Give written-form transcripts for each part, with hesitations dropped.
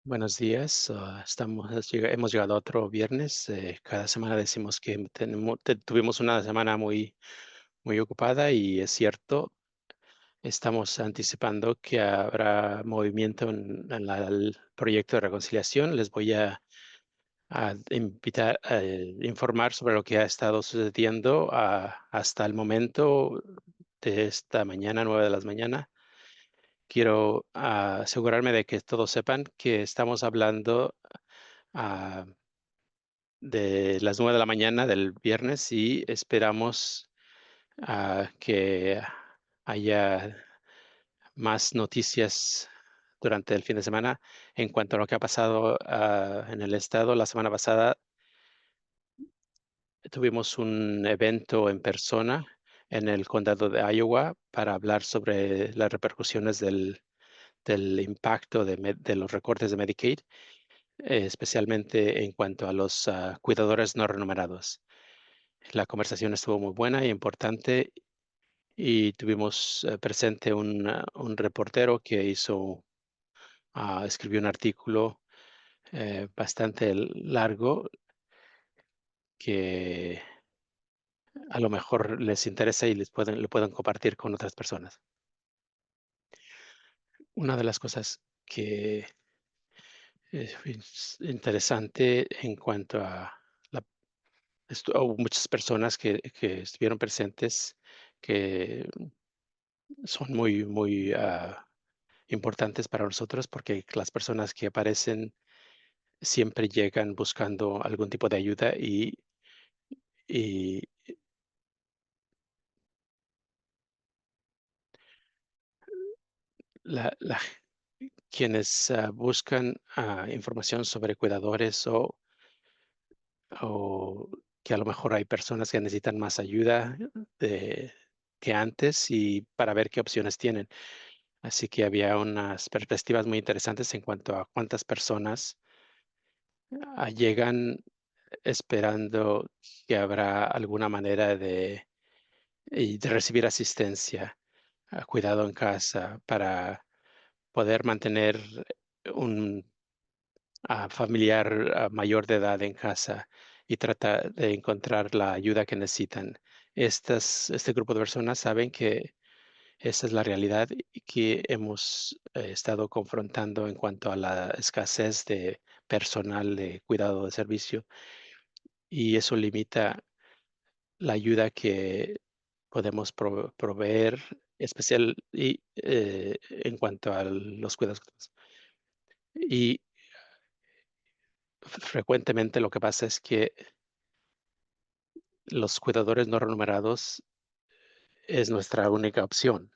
Buenos días. Hemos llegado a otro viernes. Cada semana decimos que tuvimos una semana muy ocupada y es cierto, estamos anticipando que habrá movimiento en el proyecto de reconciliación. Les voy a invitar a informar sobre lo que ha estado sucediendo hasta el momento de esta mañana, 9 de la mañana. Quiero asegurarme de que todos sepan que estamos hablando ah, de las 9 de la mañana del viernes y esperamos que haya más noticias durante el fin de semana en cuanto a lo que ha pasado en el estado. La semana pasada tuvimos un evento en persona en el condado de Iowa para hablar sobre las repercusiones del impacto de los recortes de Medicaid, especialmente en cuanto a los cuidadores no remunerados. La conversación estuvo muy buena y importante y tuvimos presente un reportero que escribió un artículo bastante largo que a lo mejor les interesa y lo pueden compartir con otras personas. Una de las cosas que es interesante en cuanto a la hubo muchas personas que estuvieron presentes que son muy importantes para nosotros porque las personas que aparecen siempre llegan buscando algún tipo de ayuda y quienes buscan información sobre cuidadores o que a lo mejor hay personas que necesitan más ayuda de- que antes y para ver qué opciones tienen. Así que había unas perspectivas muy interesantes en cuanto a cuántas personas llegan esperando que habrá alguna manera de recibir asistencia, cuidado en casa para poder mantener un familiar mayor de edad en casa y tratar de encontrar la ayuda que necesitan. Este grupo de personas saben que esa es la realidad y que hemos estado confrontando en cuanto a la escasez de personal de cuidado de servicio y eso limita la ayuda que podemos proveer, especial y en cuanto a los cuidados. Y frecuentemente lo que pasa es que los cuidadores no remunerados es nuestra única opción.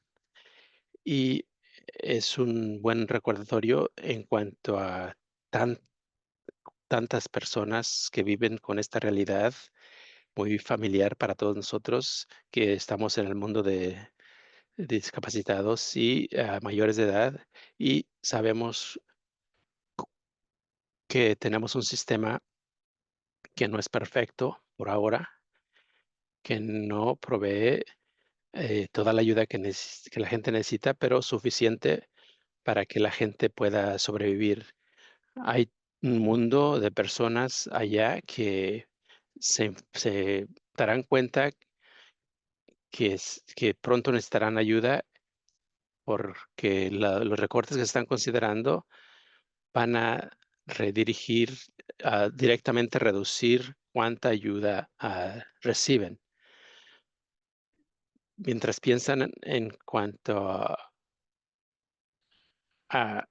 Y es un buen recordatorio en cuanto a tan, tantas personas que viven con esta realidad muy familiar para todos nosotros que estamos en el mundo de discapacitados y mayores de edad y sabemos que tenemos un sistema que no es perfecto por ahora, que no provee toda la ayuda que la gente necesita, pero suficiente para que la gente pueda sobrevivir. Hay un mundo de personas allá que se darán cuenta que pronto necesitarán ayuda porque los recortes que se están considerando van a redirigir, directamente reducir cuánta ayuda reciben. Mientras piensan en cuanto a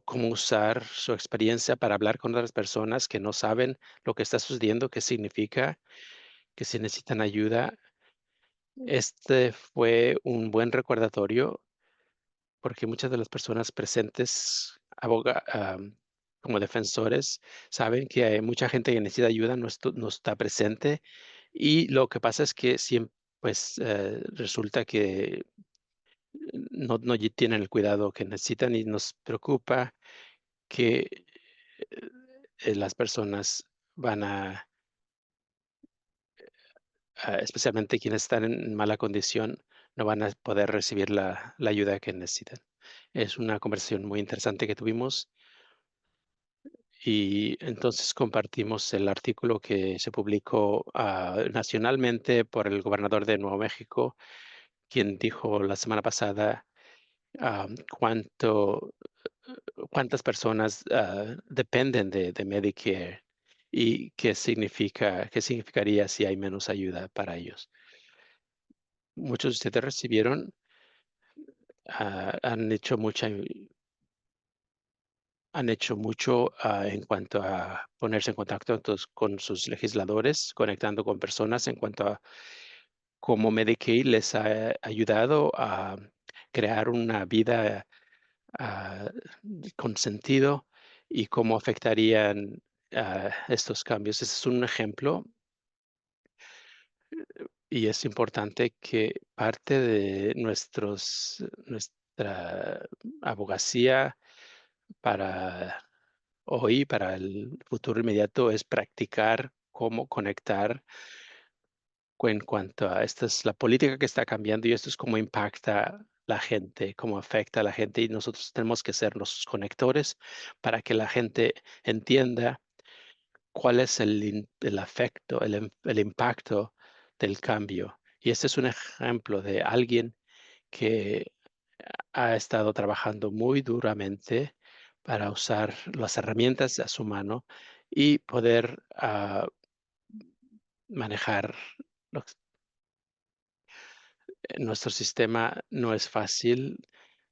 cómo usar su experiencia para hablar con otras personas que no saben lo que está sucediendo, qué significa, que si necesitan ayuda. Este fue un buen recordatorio porque muchas de las personas presentes como defensores saben que hay mucha gente que necesita ayuda, no está presente y lo que pasa es que siempre, pues resulta que no tienen el cuidado que necesitan y nos preocupa que las personas van especialmente quienes están en mala condición, no van a poder recibir la ayuda que necesitan. Es una conversación muy interesante que tuvimos Y entonces compartimos el artículo que se publicó nacionalmente por el gobernador de Nuevo México, quien dijo la semana pasada cuánto, cuántas personas dependen de Medicare y qué significaría si hay menos ayuda para ellos. Muchos de ustedes recibieron, han hecho han hecho mucho en cuanto a ponerse en contacto con sus legisladores, conectando con personas en cuanto a cómo Medicaid les ha ayudado a crear una vida ah, con sentido y cómo afectarían estos cambios. Ese es un ejemplo y es importante que parte de nuestra abogacía para hoy, para el futuro inmediato, es practicar cómo conectar en cuanto a esta es la política que está cambiando y esto es cómo impacta la gente, cómo afecta a la gente y nosotros tenemos que ser los conectores para que la gente entienda cuál es el afecto, el impacto del cambio. Y este es un ejemplo de alguien que ha estado trabajando muy duramente para usar las herramientas a su mano y poder manejar. Nuestro sistema no es fácil,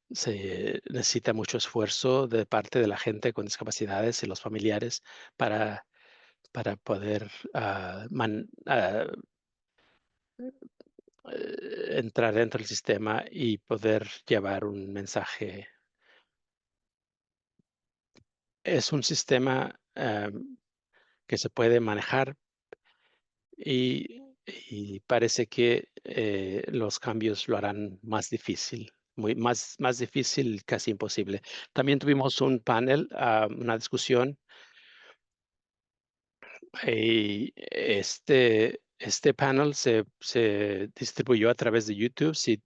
se necesita mucho esfuerzo de parte de la gente con discapacidades y los familiares para, para poder entrar dentro del sistema y poder llevar un mensaje. Es un sistema que se puede manejar y, y parece que los cambios lo harán más difícil, más difícil, casi imposible. También tuvimos un panel, una discusión, y este panel se distribuyó a través de YouTube. Si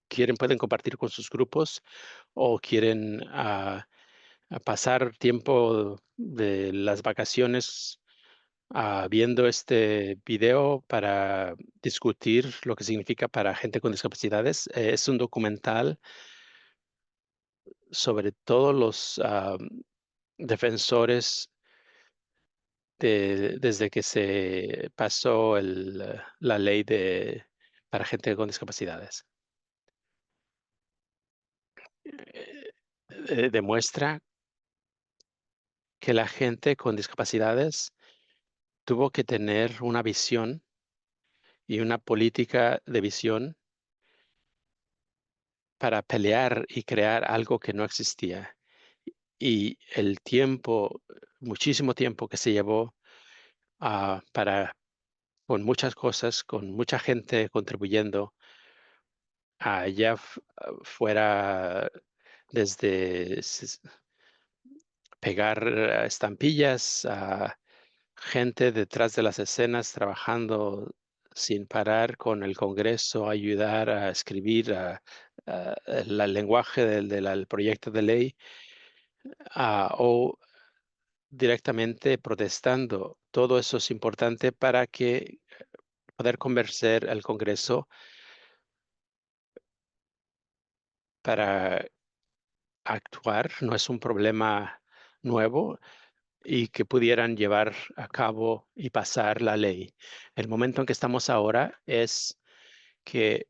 quieren, pueden compartir con sus grupos o quieren a pasar tiempo de las vacaciones viendo este video para discutir lo que significa para gente con discapacidades. Es un documental sobre todos los defensores desde que se pasó la ley para gente con discapacidades. Demuestra que la gente con discapacidades tuvo que tener una visión y una política de visión para pelear y crear algo que no existía. Y el tiempo, muchísimo tiempo que se llevó con muchas cosas, con mucha gente contribuyendo, ya fuera desde pegar estampillas, a gente detrás de las escenas trabajando sin parar con el Congreso, ayudar a escribir el lenguaje del proyecto de ley, o directamente protestando. Todo eso es importante para que poder convencer al Congreso para actuar. No es un problema nuevo y que pudieran llevar a cabo y pasar la ley. El momento en que estamos ahora es que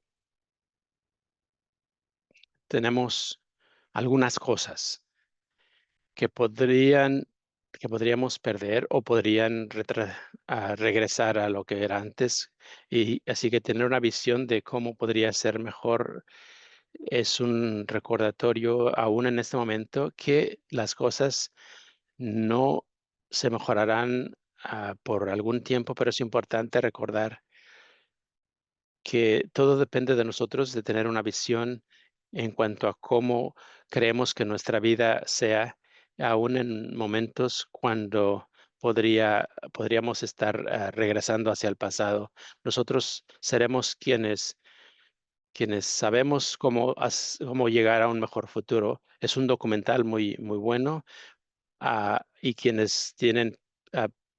tenemos algunas cosas que que podríamos perder o podrían regresar a lo que era antes. Y así que tener una visión de cómo podría ser mejor es un recordatorio aún en este momento que las cosas no se mejorarán por algún tiempo, pero es importante recordar que todo depende de nosotros de tener una visión en cuanto a cómo creemos que nuestra vida sea, aún en momentos cuando podríamos estar regresando hacia el pasado. Nosotros seremos quienes sabemos cómo llegar a un mejor futuro. Es un documental muy, muy bueno. y quienes tienen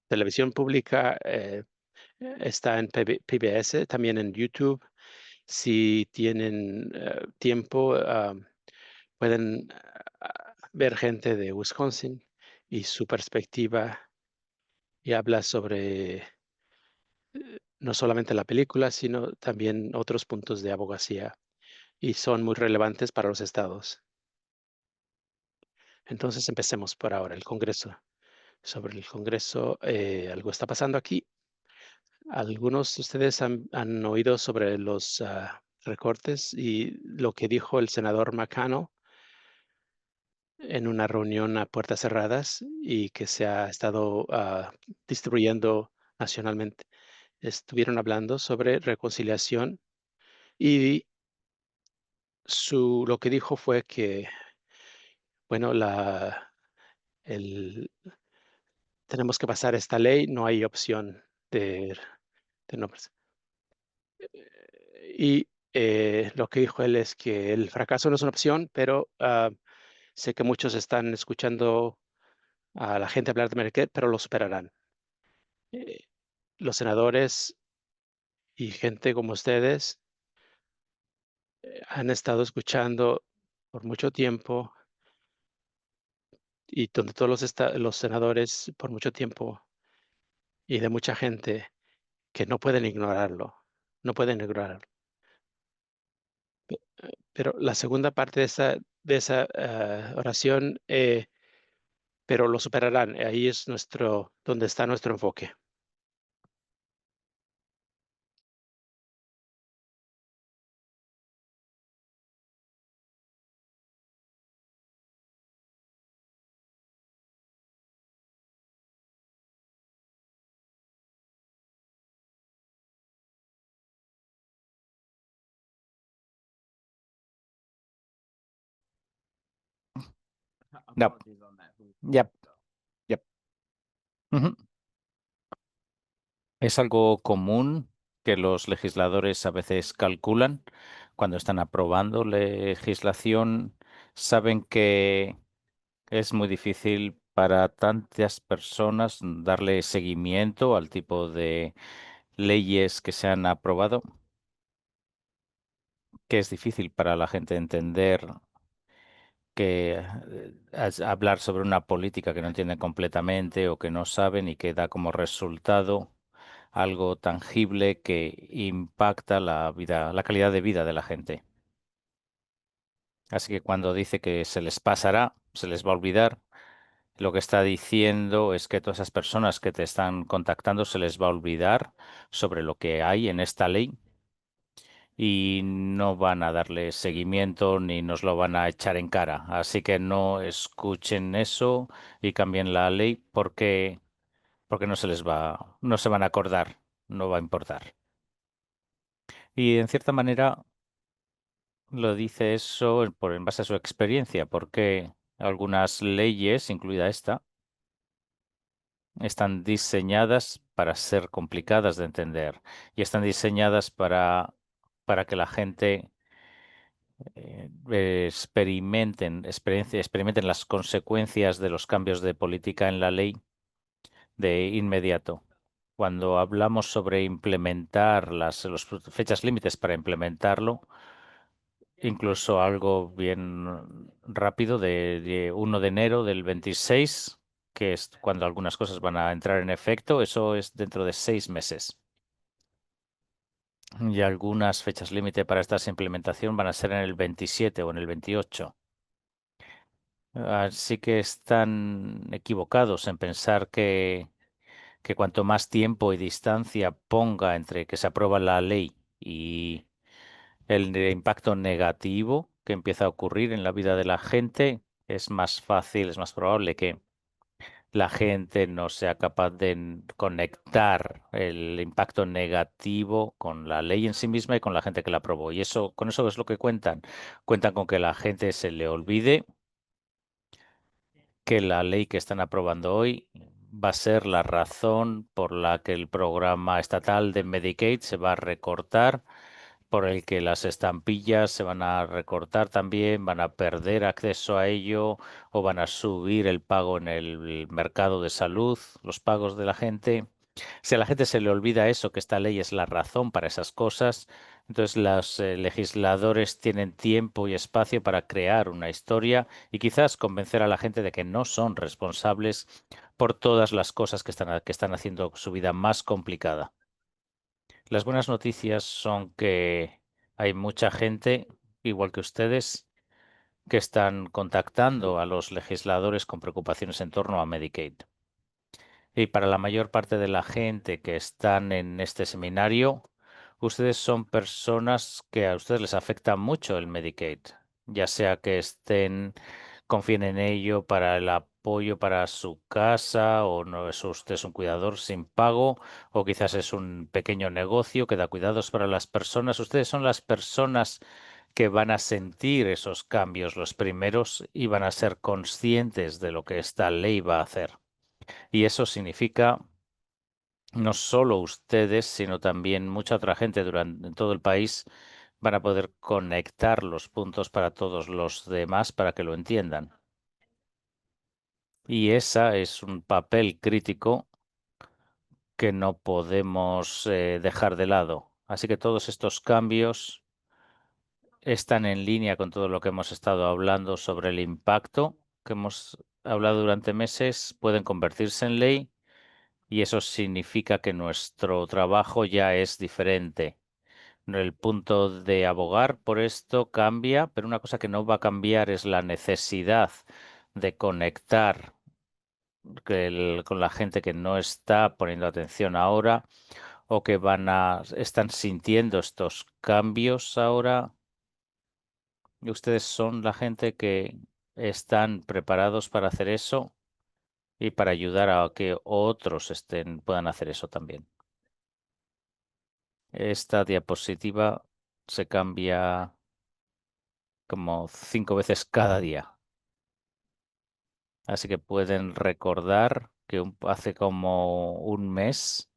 televisión pública, está en PBS, también en YouTube. Si tienen tiempo, pueden ver gente de Wisconsin y su perspectiva, y habla sobre no solamente la película, sino también otros puntos de abogacía, y son muy relevantes para los estados. Entonces empecemos por ahora, el Congreso. Sobre el Congreso, algo está pasando aquí. Algunos de ustedes han oído sobre los recortes y lo que dijo el senador McConnell en una reunión a puertas cerradas y que se ha estado distribuyendo nacionalmente. Estuvieron hablando sobre reconciliación y lo que dijo fue que, bueno, el, tenemos que pasar esta ley, no hay opción de no. Y lo que dijo él es que el fracaso no es una opción, pero sé que muchos están escuchando a la gente hablar de Medicare, pero lo superarán. Eh, los senadores y gente como ustedes han estado escuchando por mucho tiempo, y donde todos los senadores por mucho tiempo, y de mucha gente que no pueden ignorarlo, no pueden ignorarlo. Pero la segunda parte de esa oración, pero lo superarán. Ahí es donde está nuestro enfoque. Yep. Yep. Yep. Ujú. Es algo común que los legisladores a veces calculan cuando están aprobando legislación. Saben que es muy difícil para tantas personas darle seguimiento al tipo de leyes que se han aprobado, que es difícil para la gente entender que hablar sobre una política que no entienden completamente o que no saben y que da como resultado algo tangible que impacta la vida, la calidad de vida de la gente. Así que cuando dice que se les pasará, se les va a olvidar, lo que está diciendo es que todas esas personas que te están contactando se les va a olvidar sobre lo que hay en esta ley y no van a darle seguimiento ni nos lo van a echar en cara. Así que no escuchen eso y cambien la ley porque no se van a acordar, no va a importar. Y en cierta manera lo dice eso en base a su experiencia, porque algunas leyes, incluida esta, están diseñadas para ser complicadas de entender y están diseñadas para que la gente experimenten las consecuencias de los cambios de política en la ley de inmediato. Cuando hablamos sobre implementar las fechas límites para implementarlo, incluso algo bien rápido de 1 de enero del 26, que es cuando algunas cosas van a entrar en efecto, eso es dentro de 6 meses. Y algunas fechas límite para esta implementación van a ser en el 27 o en el 28. Así que están equivocados en pensar que cuanto más tiempo y distancia ponga entre que se aprueba la ley y el impacto negativo que empieza a ocurrir en la vida de la gente, es más fácil, es más probable que la gente no sea capaz de conectar el impacto negativo con la ley en sí misma y con la gente que la aprobó. Y eso, con eso es lo que cuentan. Cuentan con que la gente se le olvide que la ley que están aprobando hoy va a ser la razón por la que el programa estatal de Medicaid se va a recortar, por el que las estampillas se van a recortar también, van a perder acceso a ello o van a subir el pago en el mercado de salud, los pagos de la gente. Si a la gente se le olvida eso, que esta ley es la razón para esas cosas, entonces los legisladores tienen tiempo y espacio para crear una historia y quizás convencer a la gente de que no son responsables por todas las cosas que están haciendo su vida más complicada. Las buenas noticias son que hay mucha gente, igual que ustedes, que están contactando a los legisladores con preocupaciones en torno a Medicaid. Y para la mayor parte de la gente que están en este seminario, ustedes son personas que a ustedes les afecta mucho el Medicaid, ya sea que confíen en ello para el apoyo para su casa, o no es usted es un cuidador sin pago, o quizás es un pequeño negocio que da cuidados para las personas. Ustedes son las personas que van a sentir esos cambios los primeros y van a ser conscientes de lo que esta ley va a hacer. Y eso significa no solo ustedes, sino también mucha otra gente en todo el país van a poder conectar los puntos para todos los demás para que lo entiendan. Y esa es un papel crítico que no podemos dejar de lado. Así que todos estos cambios están en línea con todo lo que hemos estado hablando sobre el impacto que hemos hablado durante meses, pueden convertirse en ley. Y eso significa que nuestro trabajo ya es diferente. El punto de abogar por esto cambia, pero una cosa que no va a cambiar es la necesidad de conectar con la gente que no está poniendo atención ahora o que están sintiendo estos cambios ahora. Y ustedes son la gente que están preparados para hacer eso y para ayudar a que otros puedan hacer eso también. Esta diapositiva se cambia como 5 veces cada día. Así que pueden recordar que hace como un mes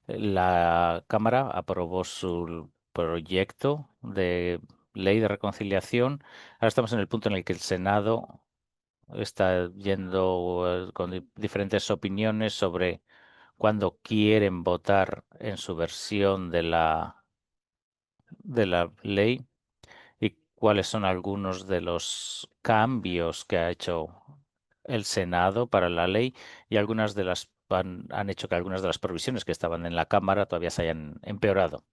la Cámara aprobó su proyecto de ley de reconciliación. Ahora estamos en el punto en el que el Senado está yendo con diferentes opiniones sobre cuándo quieren votar en su versión de la ley y cuáles son algunos de los cambios que ha hecho el Senado para la ley y algunas de las han hecho que algunas de las provisiones que estaban en la Cámara todavía se hayan empeorado.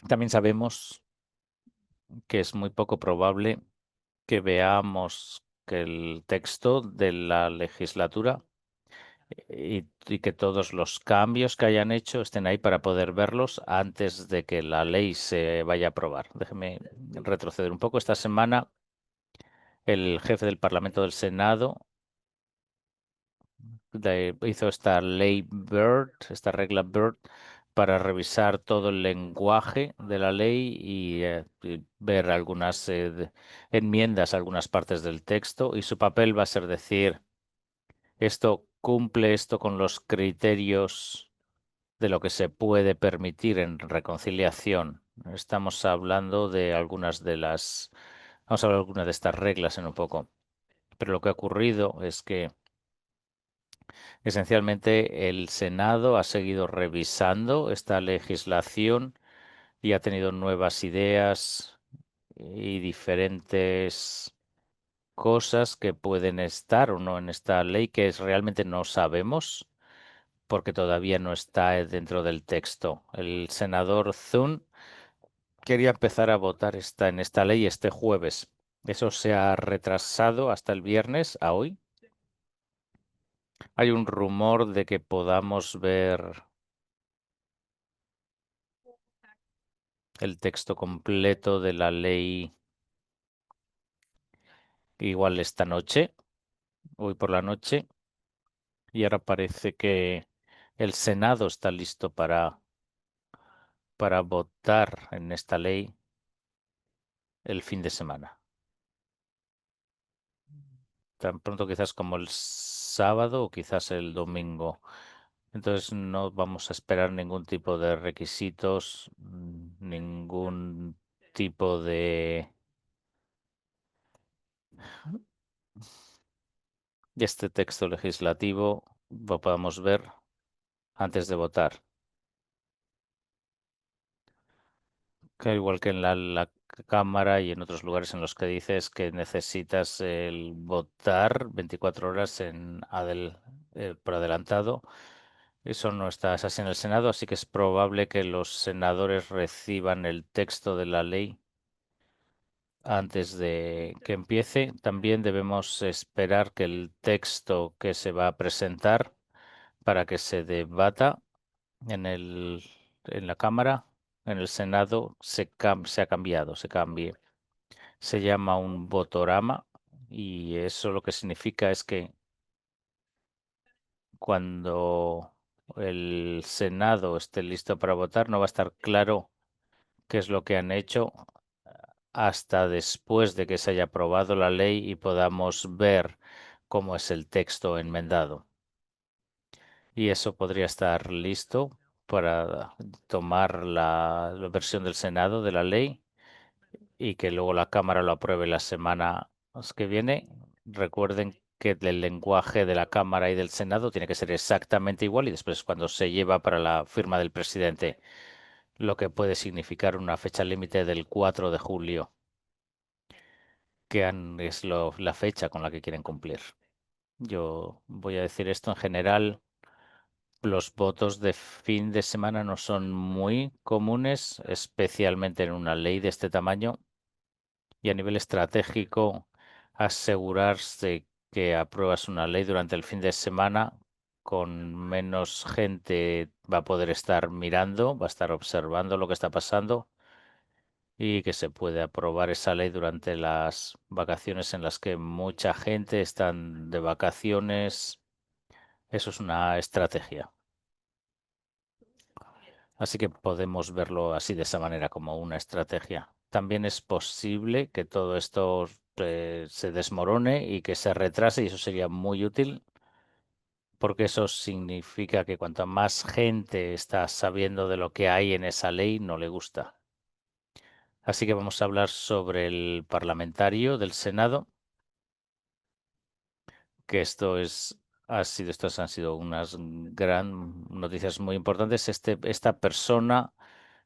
También sabemos que es muy poco probable que veamos que el texto de la legislatura y que todos los cambios que hayan hecho estén ahí para poder verlos antes de que la ley se vaya a aprobar. Déjeme retroceder un poco. Esta semana el jefe del Parlamento del Senado hizo esta ley Byrd, esta regla Byrd, para revisar todo el lenguaje de la ley y ver algunas enmiendas a algunas partes del texto. Y su papel va a ser decir, esto cumple esto con los criterios de lo que se puede permitir en reconciliación. Estamos hablando de vamos a hablar de algunas de estas reglas en un poco. Pero lo que ha ocurrido es que esencialmente el Senado ha seguido revisando esta legislación y ha tenido nuevas ideas y diferentes cosas que pueden estar o no en esta ley realmente no sabemos porque todavía no está dentro del texto. El senador Thune quería empezar a votar en esta ley este jueves. Eso se ha retrasado hasta el viernes, a hoy. Hay un rumor de que podamos ver el texto completo de la ley igual esta noche, hoy por la noche, y ahora parece que el Senado está listo para votar en esta ley el fin de semana. Tan pronto quizás como el sábado o quizás el domingo. Entonces no vamos a esperar ningún tipo de requisitos, ningún tipo de este texto legislativo lo podamos ver antes de votar. Que igual que en la Cámara y en otros lugares en los que dices que necesitas el votar 24 horas por adelantado. Eso no está así en el Senado, así que es probable que los senadores reciban el texto de la ley antes de que empiece. También debemos esperar que el texto que se va a presentar para que se debata en en la Cámara, en el Senado, se ha cambiado, se cambie. Se llama un votorama y eso lo que significa es que cuando el Senado esté listo para votar, no va a estar claro qué es lo que han hecho hasta después de que se haya aprobado la ley y podamos ver cómo es el texto enmendado. Y eso podría estar listo para tomar la versión del Senado de la ley y que luego la Cámara lo apruebe la semana que viene. Recuerden que el lenguaje de la Cámara y del Senado tiene que ser exactamente igual y después cuando se lleva para la firma del presidente, lo que puede significar una fecha límite del 4 de julio, que es la fecha con la que quieren cumplir. Yo voy a decir esto en general. Los votos de fin de semana no son muy comunes, especialmente en una ley de este tamaño. Y a nivel estratégico, asegurarse que apruebas una ley durante el fin de semana con menos gente va a poder estar mirando, va a estar observando lo que está pasando y que se puede aprobar esa ley durante las vacaciones en las que mucha gente está de vacaciones. Eso es una estrategia. Así que podemos verlo así de esa manera como una estrategia. También es posible que todo esto se desmorone y que se retrase y eso sería muy útil porque eso significa que cuanta más gente está sabiendo de lo que hay en esa ley, no le gusta. Así que vamos a hablar sobre el parlamentario del Senado, que estas han sido unas gran noticias muy importantes. Esta persona,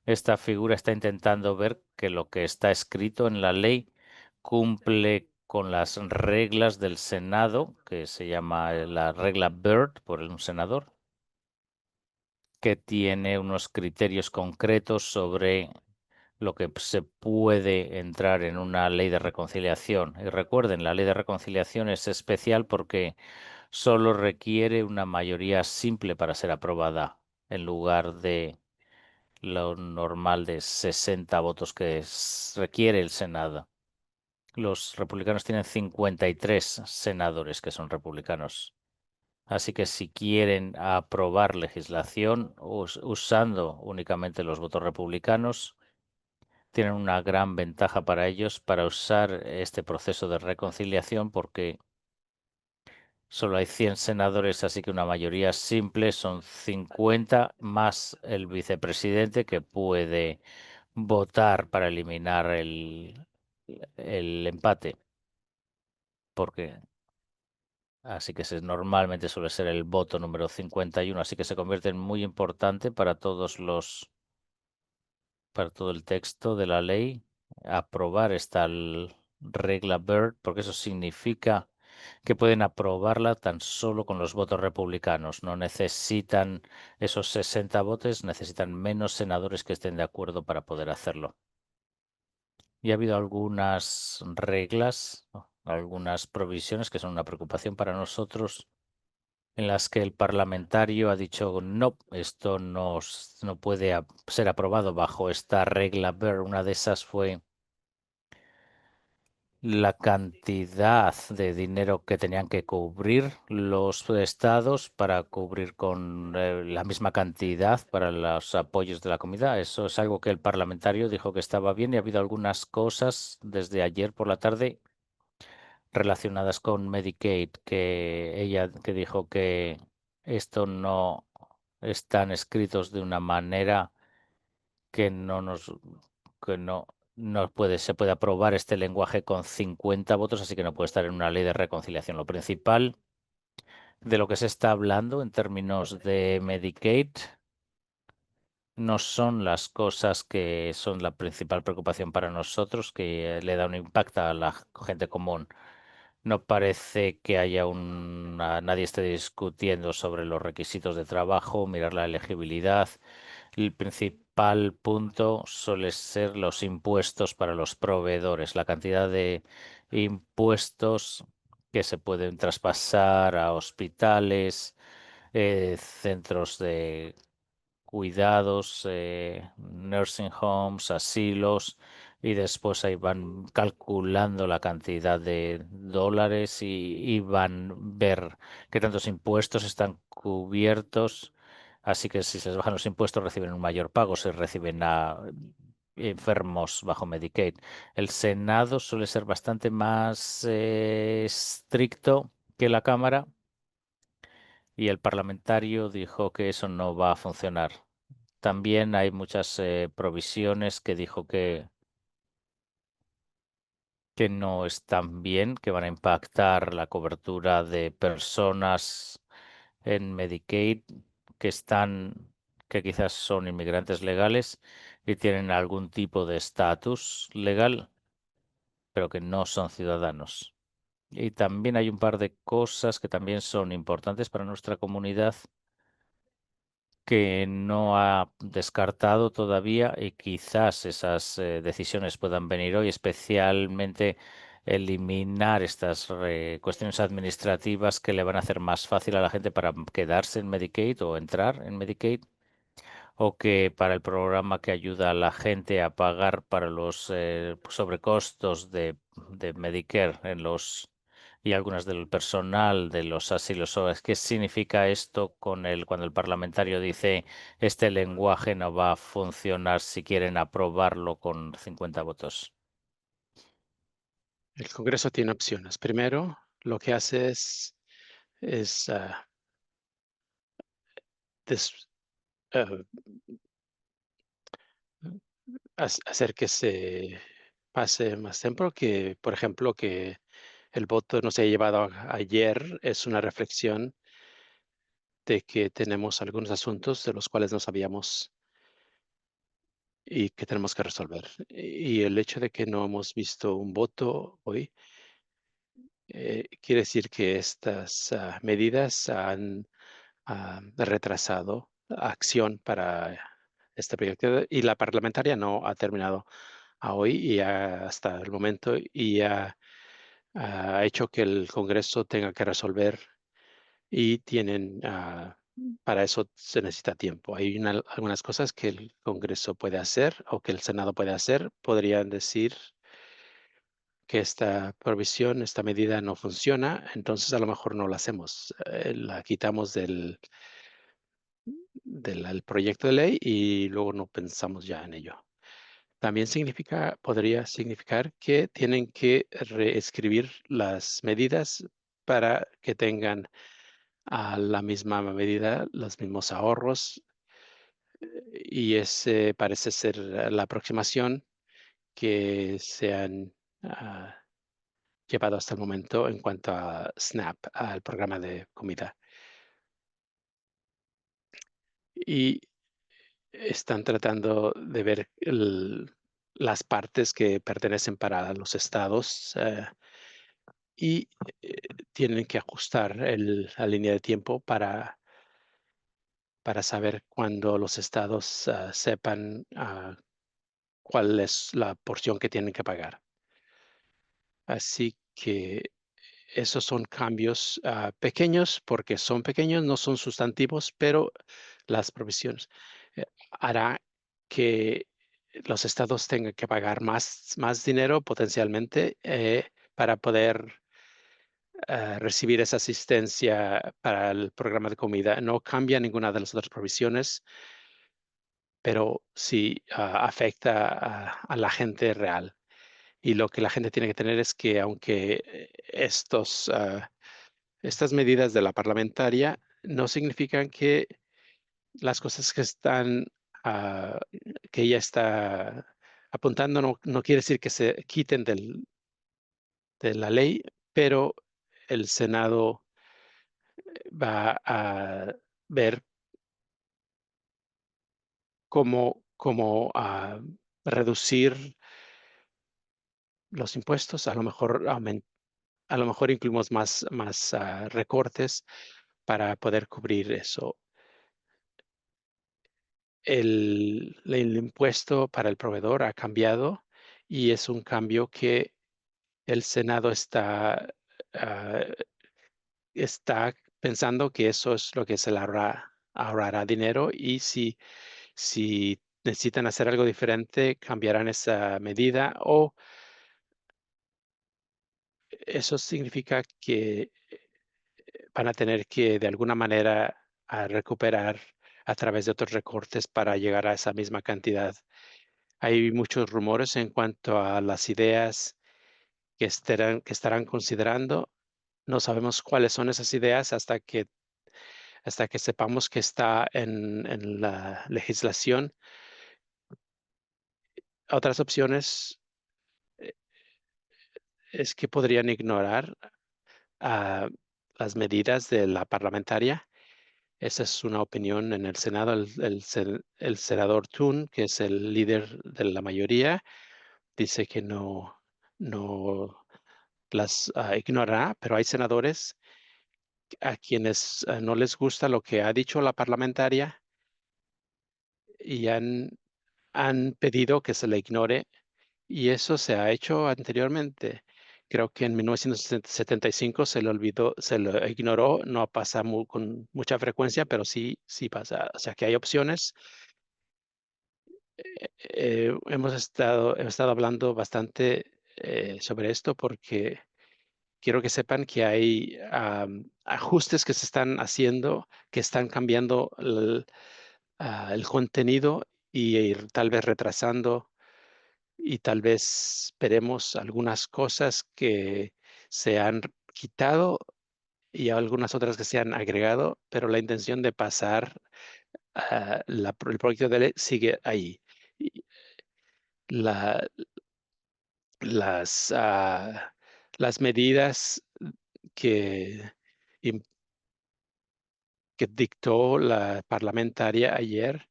esta figura está intentando ver que lo que está escrito en la ley cumple con las reglas del Senado, que se llama la regla Byrd por un senador, que tiene unos criterios concretos sobre lo que se puede entrar en una ley de reconciliación. Y recuerden, la ley de reconciliación es especial porque solo requiere una mayoría simple para ser aprobada, en lugar de lo normal de 60 votos que requiere el Senado. Los republicanos tienen 53 senadores que son republicanos. Así que si quieren aprobar legislación usando únicamente los votos republicanos, tienen una gran ventaja para ellos para usar este proceso de reconciliación porque solo hay 100 senadores, así que una mayoría simple son 50 más el vicepresidente que puede votar para eliminar el empate, porque así que normalmente suele ser el voto número 51, así que se convierte en muy importante para para todo el texto de la ley, aprobar esta regla Byrd, porque eso significa que pueden aprobarla tan solo con los votos republicanos. No necesitan esos 60 votos, necesitan menos senadores que estén de acuerdo para poder hacerlo. Y ha habido algunas reglas, ¿no? Algunas provisiones que son una preocupación para nosotros, en las que el parlamentario ha dicho, no, esto no puede ser aprobado bajo esta regla Byrd. Una de esas fue la cantidad de dinero que tenían que cubrir los estados para cubrir con la misma cantidad para los apoyos de la comida. Eso es algo que el parlamentario dijo que estaba bien y ha habido algunas cosas desde ayer por la tarde relacionadas con Medicaid que ella que dijo que esto no están escritos de una manera que no nos que no se puede aprobar este lenguaje con 50 votos, así que no puede estar en una ley de reconciliación. Lo principal de lo que se está hablando en términos de Medicaid no son las cosas que son la principal preocupación para nosotros, que le da un impacto a la gente común. No parece que haya nadie esté discutiendo sobre los requisitos de trabajo, mirar la elegibilidad. El principal punto suele ser los impuestos para los proveedores, la cantidad de impuestos que se pueden traspasar a hospitales, centros de cuidados, nursing homes, asilos, y después ahí van calculando la cantidad de dólares y van ver qué tantos impuestos están cubiertos. Así que si se les bajan los impuestos reciben un mayor pago, se reciben a enfermos bajo Medicaid. El Senado suele ser bastante más estricto que la Cámara y el parlamentario dijo que eso no va a funcionar. También hay muchas provisiones que dijo que no están bien, que van a impactar la cobertura de personas en Medicaid que que quizás son inmigrantes legales y tienen algún tipo de estatus legal, pero que no son ciudadanos. Y también hay un par de cosas que también son importantes para nuestra comunidad que no ha descartado todavía y quizás esas decisiones puedan venir hoy, especialmente eliminar estas cuestiones administrativas que le van a hacer más fácil a la gente para quedarse en Medicaid o entrar en Medicaid, o que para el programa que ayuda a la gente a pagar para los sobrecostos de Medicare en los y algunas del personal de los asilos. ¿Qué significa esto cuando el parlamentario dice este lenguaje no va a funcionar si quieren aprobarlo con 50 votos? El Congreso tiene opciones. Primero, lo que hace es des- ah, hacer que se pase más tiempo, que, por ejemplo, que el voto no se haya llevado ayer es una reflexión de que tenemos algunos asuntos de los cuales no sabíamos y que tenemos que resolver. Y el hecho de que no hemos visto un voto hoy quiere decir que estas medidas han retrasado acción para este proyecto y la parlamentaria no ha terminado a hoy y hasta el momento y ha hecho que el Congreso tenga que resolver y para eso se necesita tiempo. Hay algunas cosas que el Congreso puede hacer o que el Senado puede hacer. Podrían decir que esta provisión, esta medida no funciona, entonces a lo mejor no la hacemos. La quitamos del proyecto de ley y luego no pensamos ya en ello. También podría significar que tienen que reescribir las medidas para que tengan a la misma medida los mismos ahorros y ese parece ser la aproximación que se han ah, llevado hasta el momento en cuanto a SNAP, al programa de comida. Y están tratando de ver las partes que pertenecen para los estados y eh, tienen que ajustar la línea de tiempo para saber cuándo los estados sepan cuál es la porción que tienen que pagar. Así que esos son cambios pequeños porque son pequeños, no son sustantivos, pero las provisiones hará que los estados tengan que pagar más dinero potencialmente para poder recibir esa asistencia para el programa de comida. No cambia ninguna de las otras provisiones, pero sí afecta a la gente real. Y lo que la gente tiene que tener es que aunque estas medidas de la parlamentaria no significan que las cosas que están, ah, que ella está apuntando no quiere decir que se quiten de la ley, pero el Senado va a ver cómo reducir los impuestos, a lo mejor incluimos más recortes para poder cubrir eso. El impuesto para el proveedor ha cambiado y es un cambio que el Senado ah, está pensando que eso es lo que se le ahorrará dinero y si necesitan hacer algo diferente, cambiarán esa medida o eso significa que van a tener que de alguna manera recuperar a través de otros recortes para llegar a esa misma cantidad. Hay muchos rumores en cuanto a las ideas que estarán considerando. No sabemos cuáles son esas ideas hasta que sepamos que está en la legislación. Otras opciones eh, es que podrían ignorar ah, las medidas de la parlamentaria. Esa es una opinión en el Senado. El senador Thune, que es el líder de la mayoría, dice que no las ignorará, pero hay senadores a quienes no les gusta lo que ha dicho la parlamentaria y han pedido que se le ignore y eso se ha hecho anteriormente. Creo que en 1975 se le olvidó, se lo ignoró, no pasa con mucha frecuencia, pero sí pasa. O sea que hay opciones. Hemos estado hablando bastante sobre esto porque quiero que sepan que hay ajustes que se están haciendo, que están cambiando el contenido y tal vez retrasando y tal vez veremos algunas cosas que se han quitado y algunas otras que se han agregado, pero la intención de pasar el proyecto de ley sigue ahí. Y la- las, ah, las medidas que, im- que dictó la parlamentaria ayer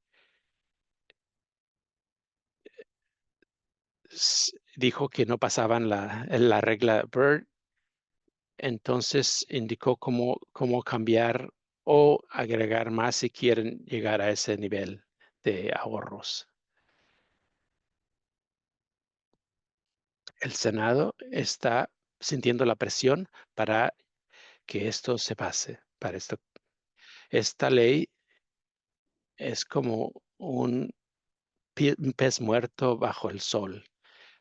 dijo que no pasaban la regla Byrd. Entonces indicó cómo cambiar o agregar más si quieren llegar a ese nivel de ahorros. El Senado está sintiendo la presión para que esto se pase. Esta ley es como un pez muerto bajo el sol.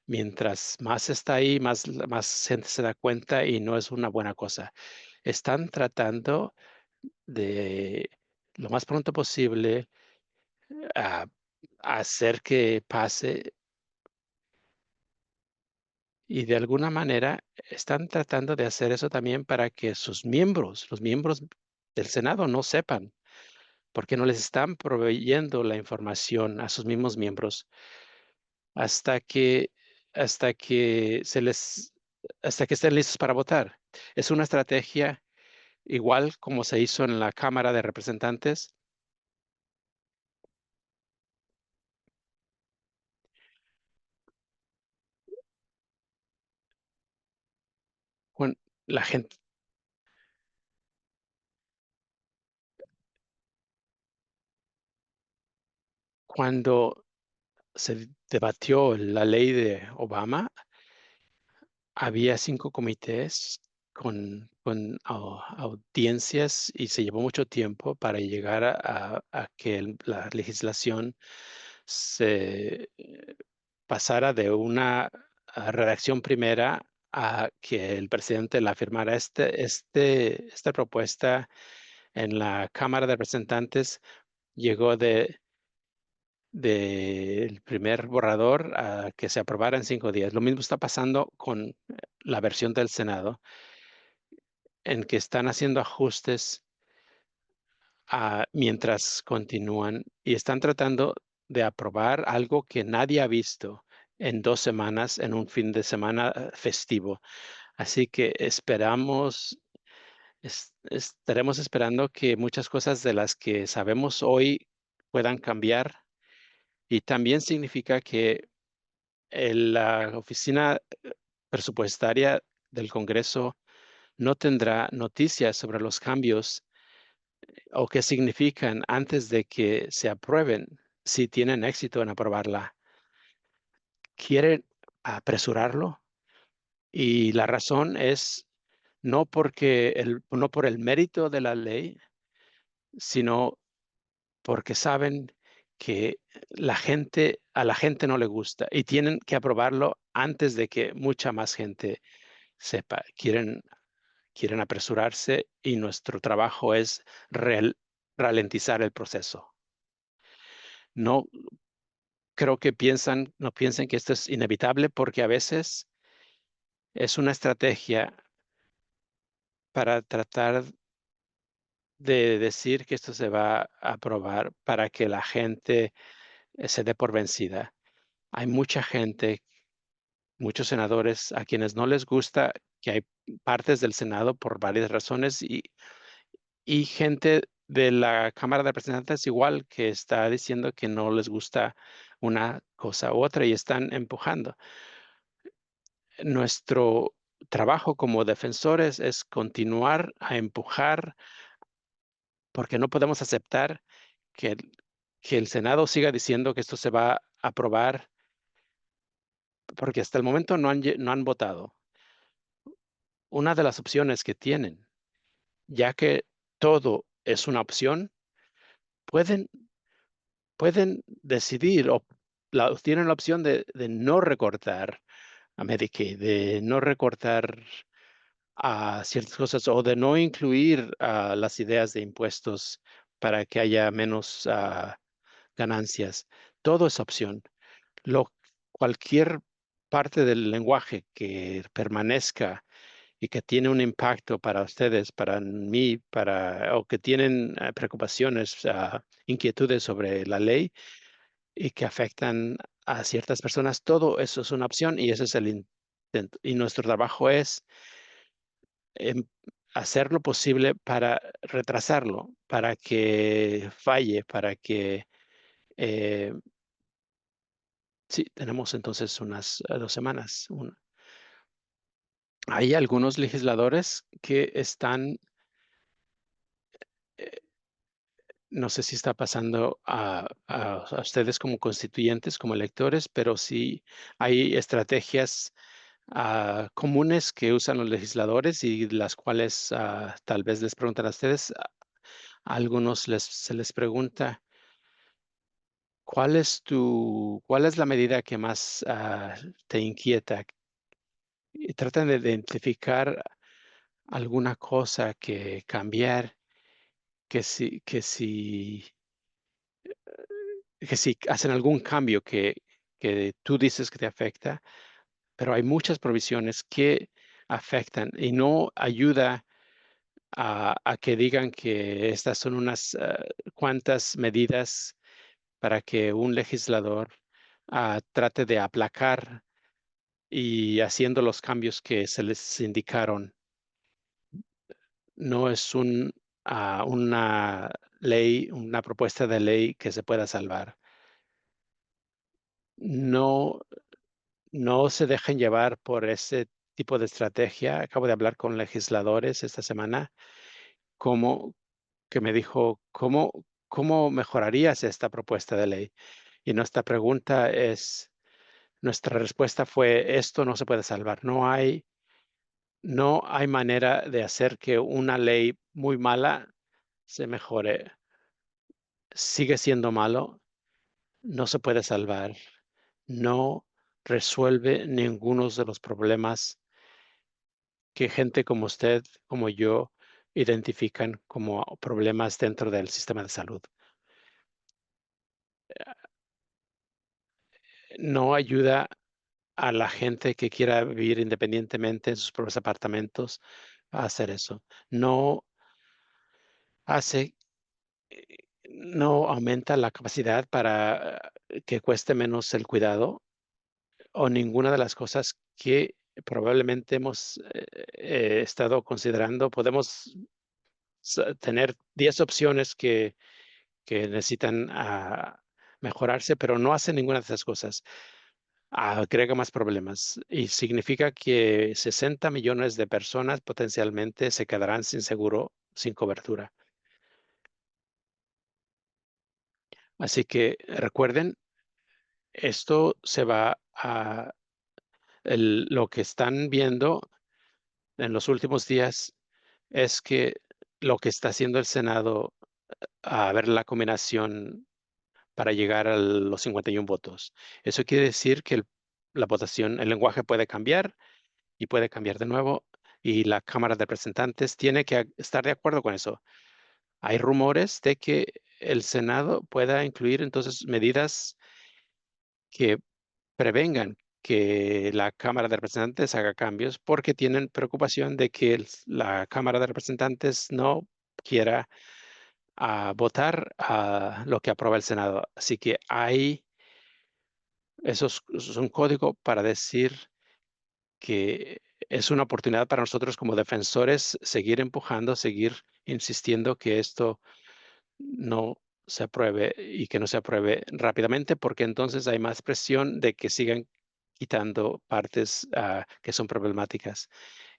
Mientras más está ahí, más gente se da cuenta y no es una buena cosa. Están tratando de lo más pronto posible a hacer que pase y de alguna manera están tratando de hacer eso también para que los miembros del Senado no sepan, porque no les están proveyendo la información a sus mismos miembros hasta que, hasta que hasta que estén listos para votar. Es una estrategia igual como se hizo en la Cámara de Representantes, con la gente, cuando se debatió la ley de Obama, había 5 comités con audiencias y se llevó mucho tiempo para llegar a que la legislación se pasara de una redacción primera a que el presidente la firmara. Esta propuesta en la Cámara de Representantes llegó del primer borrador a que se aprobara en 5 días. Lo mismo está pasando con la versión del Senado, en que están haciendo ajustes mientras continúan y están tratando de aprobar algo que nadie ha visto en 2 semanas, en un fin de semana festivo. Así que estaremos esperando que muchas cosas de las que sabemos hoy puedan cambiar, y también significa que la oficina presupuestaria del Congreso no tendrá noticias sobre los cambios o qué significan antes de que se aprueben, si tienen éxito en aprobarla. Quieren apresurarlo, y la razón es no por el mérito de la ley, sino porque saben que a la gente no le gusta y tienen que aprobarlo antes de que mucha más gente sepa. Quieren apresurarse, y nuestro trabajo es ralentizar el proceso. No creo que no piensen que esto es inevitable, porque a veces es una estrategia para tratar de decir que esto se va a aprobar para que la gente se dé por vencida. Hay mucha gente, muchos senadores a quienes no les gusta que hay partes del Senado por varias razones, y gente de la Cámara de Representantes igual, que está diciendo que no les gusta una cosa u otra y están empujando. Nuestro trabajo como defensores es continuar a empujar, porque no podemos aceptar que el Senado siga diciendo que esto se va a aprobar, porque hasta el momento no han votado. Una de las opciones que tienen, ya que todo es una opción, pueden decidir, o tienen la opción de no recortar a Medicaid, de no recortar a ciertas cosas, o de no incluir las ideas de impuestos para que haya menos ganancias. Todo es opción. Lo, Cualquier parte del lenguaje que permanezca y que tiene un impacto para ustedes, para mí, o que tienen preocupaciones, inquietudes sobre la ley y que afectan a ciertas personas, todo eso es una opción, y ese es el intento. Y nuestro trabajo es em, hacer lo posible para retrasarlo, para que falle, para que eh, sí, tenemos entonces unas 2 semanas. Hay algunos legisladores que están, eh, no sé si está pasando a ustedes como constituyentes, como electores, pero sí hay estrategias comunes que usan los legisladores, y las cuales tal vez les preguntan a ustedes. A algunos se les pregunta, ¿cuál es la medida que más te inquieta? Y tratan de identificar alguna cosa que cambiar, que si hacen algún cambio que tú dices que te afecta, pero hay muchas provisiones que afectan, y no ayuda a que digan que estas son unas cuantas medidas para que un legislador trate de aplacar y haciendo los cambios que se les indicaron. No es una ley, una propuesta de ley que se pueda salvar. No, no se dejen llevar por ese tipo de estrategia. Acabo de hablar con legisladores esta semana, como que me dijo, ¿cómo mejorarías esta propuesta de ley? Y nuestra respuesta fue, esto no se puede salvar. No hay manera de hacer que una ley muy mala se mejore. Sigue siendo malo, no se puede salvar. No resuelve ninguno de los problemas que gente como usted, como yo, identifican como problemas dentro del sistema de salud. No ayuda a la gente que quiera vivir independientemente en sus propios apartamentos a hacer eso. No hace no aumenta la capacidad para que cueste menos el cuidado o ninguna de las cosas que probablemente hemos estado considerando. Podemos tener 10 opciones que necesitan mejorarse, pero no hace ninguna de esas cosas. Agrega más problemas y significa que 60 millones de personas potencialmente se quedarán sin seguro, sin cobertura. Así que recuerden, esto se va lo que están viendo en los últimos días es que lo que está haciendo el Senado a ver la combinación para llegar a los 51 votos. Eso quiere decir que la votación, el lenguaje puede cambiar y puede cambiar de nuevo y la Cámara de Representantes tiene que estar de acuerdo con eso. Hay rumores de que el Senado pueda incluir entonces medidas que prevengan que la Cámara de Representantes haga cambios porque tienen preocupación de que la Cámara de Representantes no quiera votar a lo que aprueba el Senado. Así que eso es un código para decir que es una oportunidad para nosotros como defensores seguir empujando, seguir insistiendo que esto no se apruebe y que no se apruebe rápidamente, porque entonces hay más presión de que sigan quitando partes que son problemáticas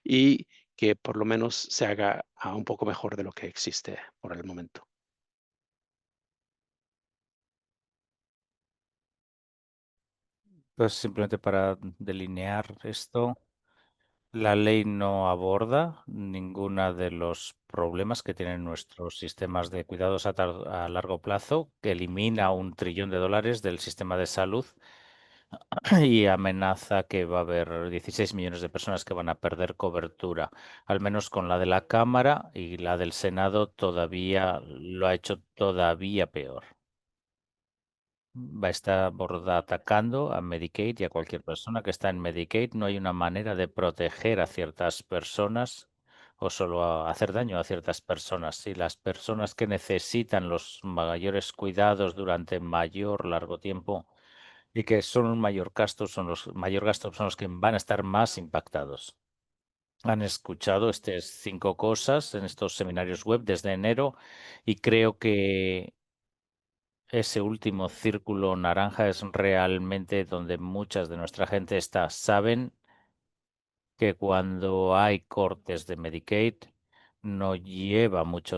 y que por lo menos se haga un poco mejor de lo que existe por el momento. Pues simplemente para delinear esto, la ley no aborda ninguno de los problemas que tienen nuestros sistemas de cuidados a largo plazo, que elimina $1 trillón del sistema de salud y amenaza que va a haber 16 millones de personas que van a perder cobertura. Al menos con la de la Cámara y la del Senado todavía lo ha hecho todavía peor. Va a estar atacando a Medicaid y a cualquier persona que está en Medicaid. No hay una manera de proteger a ciertas personas o solo hacer daño a ciertas personas. Si las personas que necesitan los mayores cuidados durante mayor largo tiempo y que son un mayor gasto son los que van a estar más impactados. Han escuchado estas 5 cosas en estos seminarios web desde enero y creo que ese último círculo naranja es realmente donde muchas de nuestra gente está. Saben que cuando hay cortes de Medicaid, no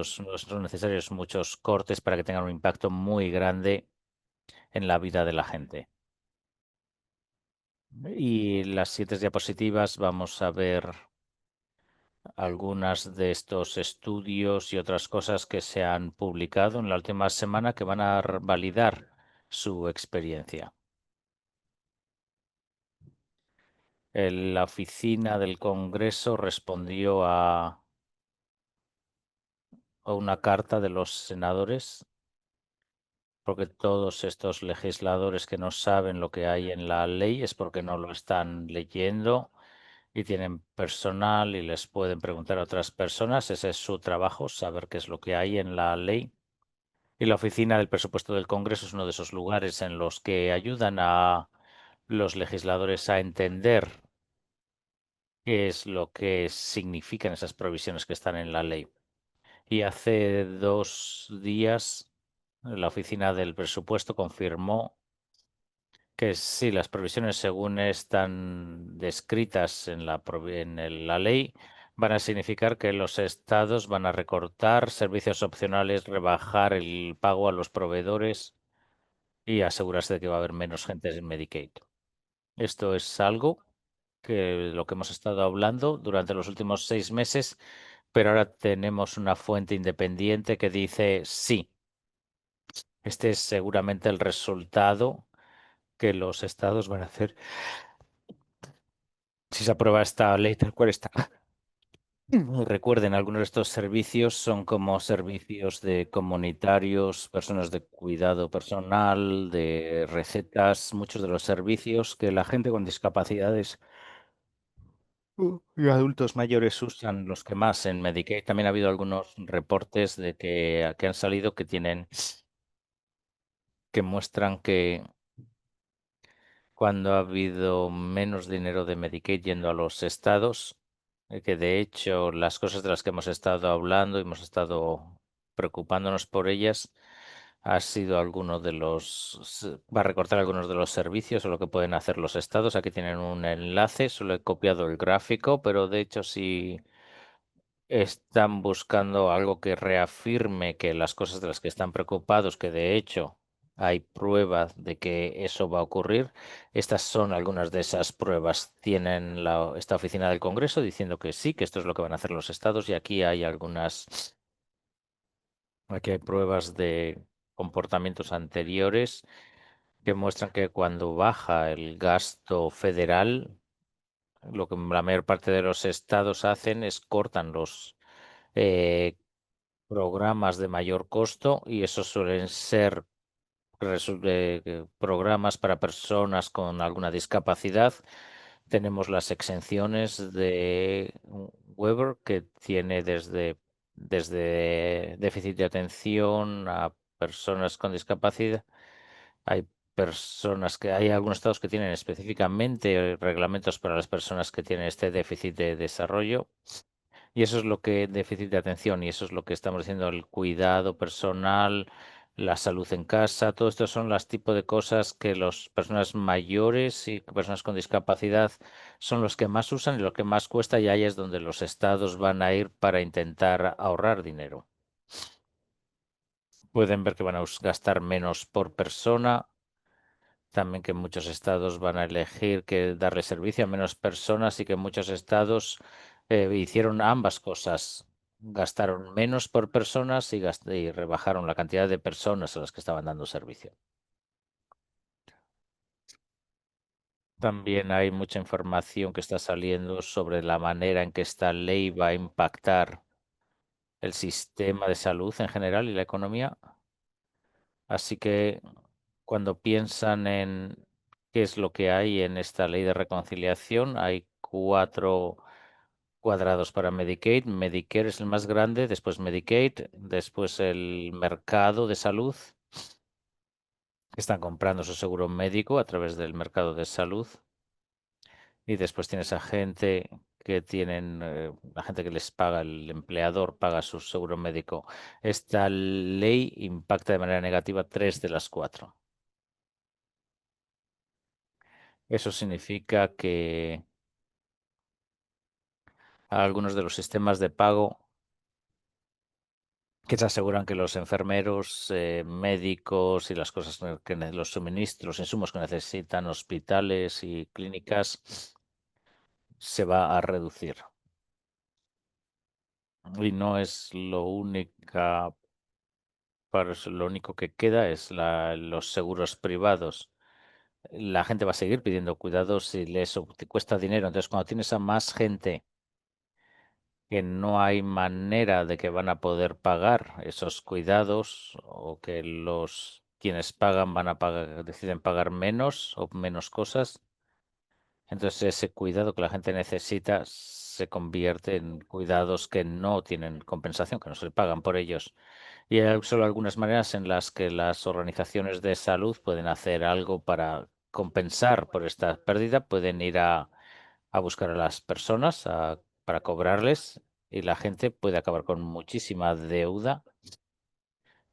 son necesarios muchos cortes para que tengan un impacto muy grande en la vida de la gente. Y las siguientes diapositivas vamos a ver algunas de estos estudios y otras cosas que se han publicado en la última semana que van a validar su experiencia. La oficina del Congreso respondió a una carta de los senadores porque todos estos legisladores que no saben lo que hay en la ley es porque no lo están leyendo y tienen personal y les pueden preguntar a otras personas. Ese es su trabajo, saber qué es lo que hay en la ley. Y la oficina del presupuesto del Congreso es uno de esos lugares en los que ayudan a los legisladores a entender qué es lo que significan esas provisiones que están en la ley. Y hace 2 días la oficina del presupuesto confirmó que sí, las provisiones según están descritas en la ley van a significar que los estados van a recortar servicios opcionales, rebajar el pago a los proveedores y asegurarse de que va a haber menos gente en Medicaid. Esto es algo que lo que hemos estado hablando durante los últimos 6 meses, pero ahora tenemos una fuente independiente que dice sí, este es seguramente el resultado que los estados van a hacer si se aprueba esta ley tal cual está. Recuerden, algunos de estos servicios son como servicios de comunitarios, personas de cuidado personal, de recetas, muchos de los servicios que la gente con discapacidades Y adultos mayores usan los que más en Medicaid. También ha habido algunos reportes de que han salido que muestran que cuando ha habido menos dinero de Medicaid yendo a los estados, que de hecho las cosas de las que hemos estado hablando y hemos estado preocupándonos por ellas, ha sido alguno de va a recortar algunos de los servicios o lo que pueden hacer los estados. Aquí tienen un enlace, solo he copiado el gráfico, pero de hecho sí están buscando algo que reafirme que las cosas de las que están preocupados, que de hecho hay pruebas de que eso va a ocurrir. Estas son algunas de esas pruebas. Tienen esta oficina del Congreso diciendo que sí, que esto es lo que van a hacer los estados y aquí hay pruebas de comportamientos anteriores que muestran que cuando baja el gasto federal, lo que la mayor parte de los estados hacen es cortan los eh, programas de mayor costo y esos suelen ser programas para personas con alguna discapacidad. Tenemos las exenciones de Weber que tiene desde déficit de atención a personas con discapacidad. Hay hay algunos estados que tienen específicamente reglamentos para las personas que tienen este déficit de desarrollo. Y eso es lo que, déficit de atención, y eso es lo que estamos diciendo, el cuidado personal, la salud en casa, todo esto son los tipos de cosas que las personas mayores y personas con discapacidad son los que más usan y lo que más cuesta, y ahí es donde los estados van a ir para intentar ahorrar dinero. Pueden ver que van a gastar menos por persona, también que muchos estados van a elegir que darle servicio a menos personas y que muchos estados hicieron ambas cosas. Gastaron menos por personas y rebajaron la cantidad de personas a las que estaban dando servicio. También hay mucha información que está saliendo sobre la manera en que esta ley va a impactar el sistema de salud en general y la economía. Así que cuando piensan en qué es lo que hay en esta ley de reconciliación, hay cuatro cuadrados para Medicaid. Medicare es el más grande, después Medicaid, después el mercado de salud, que están comprando su seguro médico a través del mercado de salud. Y después tienes a gente la gente que les paga, el empleador paga su seguro médico. Esta ley impacta de manera negativa tres de las cuatro. Eso significa que algunos de los sistemas de pago que se aseguran que los enfermeros, médicos y las cosas los suministros, insumos que necesitan hospitales y clínicas se va a reducir. Y no es lo único que queda es los seguros privados. La gente va a seguir pidiendo cuidados si te cuesta dinero. Entonces, cuando tienes a más gente que no hay manera de que van a poder pagar esos cuidados o que los quienes pagan van a pagar, deciden pagar menos o menos cosas. Entonces ese cuidado que la gente necesita se convierte en cuidados que no tienen compensación, que no se le pagan por ellos. Y hay solo algunas maneras en las que las organizaciones de salud pueden hacer algo para compensar por esta pérdida. Pueden ir a buscar a las personas para cobrarles y la gente puede acabar con muchísima deuda,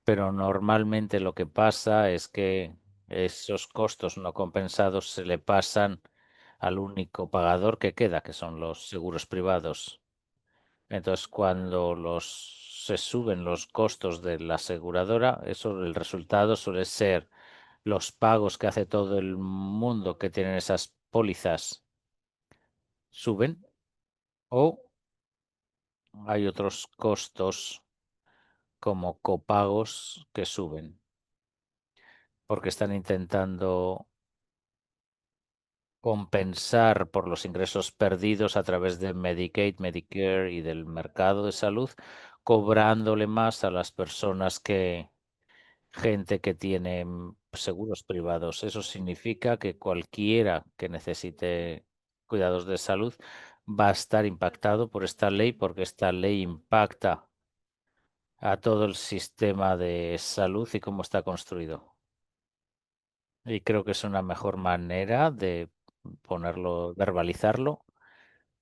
pero normalmente lo que pasa es que esos costos no compensados se le pasan al único pagador que queda, que son los seguros privados. Entonces, cuando se suben los costos de la aseguradora, el resultado suele ser los pagos que hace todo el mundo que tienen esas pólizas suben o hay otros costos como copagos que suben porque están intentando compensar por los ingresos perdidos a través de Medicaid, Medicare y del mercado de salud, cobrándole más a las personas gente que tiene seguros privados. Eso significa que cualquiera que necesite cuidados de salud va a estar impactado por esta ley porque esta ley impacta a todo el sistema de salud y cómo está construido. Y creo que es una mejor manera de ponerlo, verbalizarlo,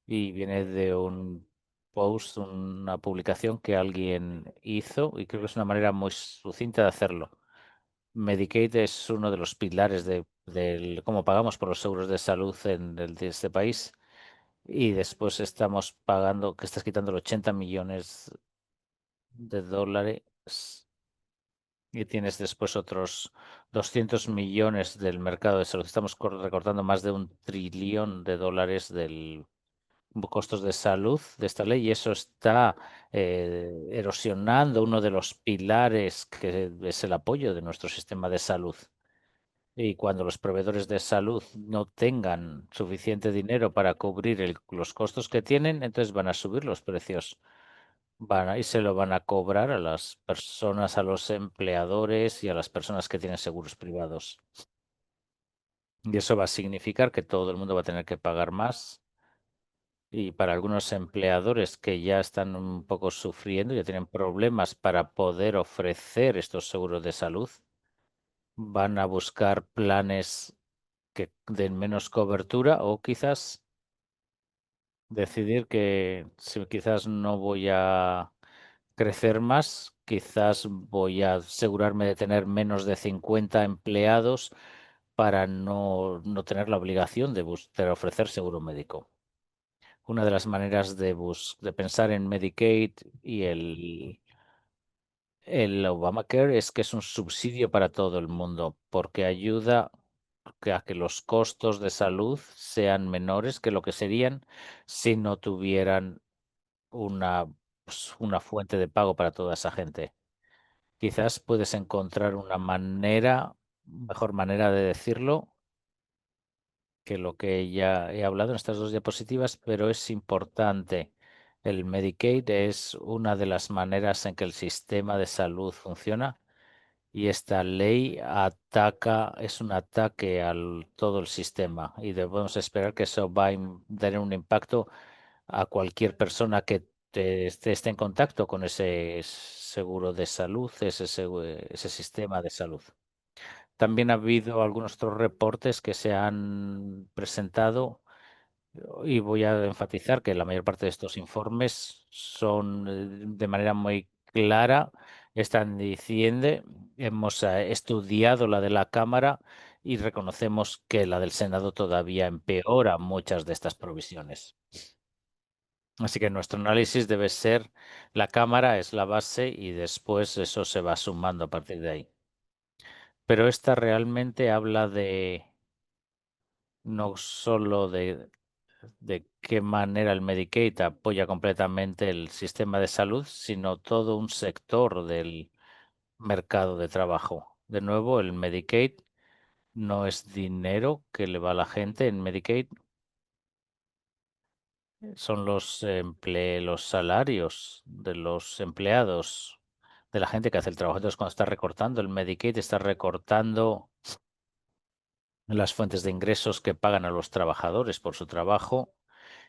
y viene de un post, una publicación que alguien hizo, y creo que es una manera muy sucinta de hacerlo. Medicaid es uno de los pilares del cómo pagamos por los seguros de salud de este país, y después estamos pagando, que estás quitando los 80 millones de dólares, y tienes después otros 200 millones del mercado de salud. Estamos recortando más de $1 trillón del costos de salud de esta ley, y eso está erosionando uno de los pilares que es el apoyo de nuestro sistema de salud. Y cuando los proveedores de salud no tengan suficiente dinero para cubrir los costos que tienen, entonces van a subir los precios. Y se lo van a cobrar a las personas, a los empleadores y a las personas que tienen seguros privados. Y eso va a significar que todo el mundo va a tener que pagar más. Y para algunos empleadores que ya están un poco sufriendo, ya tienen problemas para poder ofrecer estos seguros de salud, van a buscar planes que den menos cobertura, o quizás decidir que si quizás no voy a crecer más, quizás voy a asegurarme de tener menos de 50 empleados para no tener la obligación de ofrecer seguro médico. Una de las maneras de pensar en Medicaid y el Obamacare es que es un subsidio para todo el mundo, porque ayuda a que los costos de salud sean menores que lo que serían si no tuvieran una fuente de pago para toda esa gente. Quizás puedes encontrar una mejor manera de decirlo que lo que ya he hablado en estas dos diapositivas, pero es importante. El Medicaid es una de las maneras en que el sistema de salud funciona, y esta ley es un ataque al todo el sistema, y debemos esperar que eso va a tener un impacto a cualquier persona que esté en contacto con ese seguro de salud, ese sistema de salud. También ha habido algunos otros reportes que se han presentado, y voy a enfatizar que la mayor parte de estos informes son de manera muy clara, están diciendo, hemos estudiado la de la Cámara y reconocemos que la del Senado todavía empeora muchas de estas provisiones. Así que nuestro análisis debe ser, la Cámara es la base y después eso se va sumando a partir de ahí. Pero esta realmente habla no solo de qué manera el Medicaid apoya completamente el sistema de salud, sino todo un sector del mercado de trabajo. De nuevo, el Medicaid no es dinero que le va a la gente. En Medicaid son los salarios de los empleados, de la gente que hace el trabajo. Entonces, cuando está recortando el Medicaid, está recortando las fuentes de ingresos que pagan a los trabajadores por su trabajo,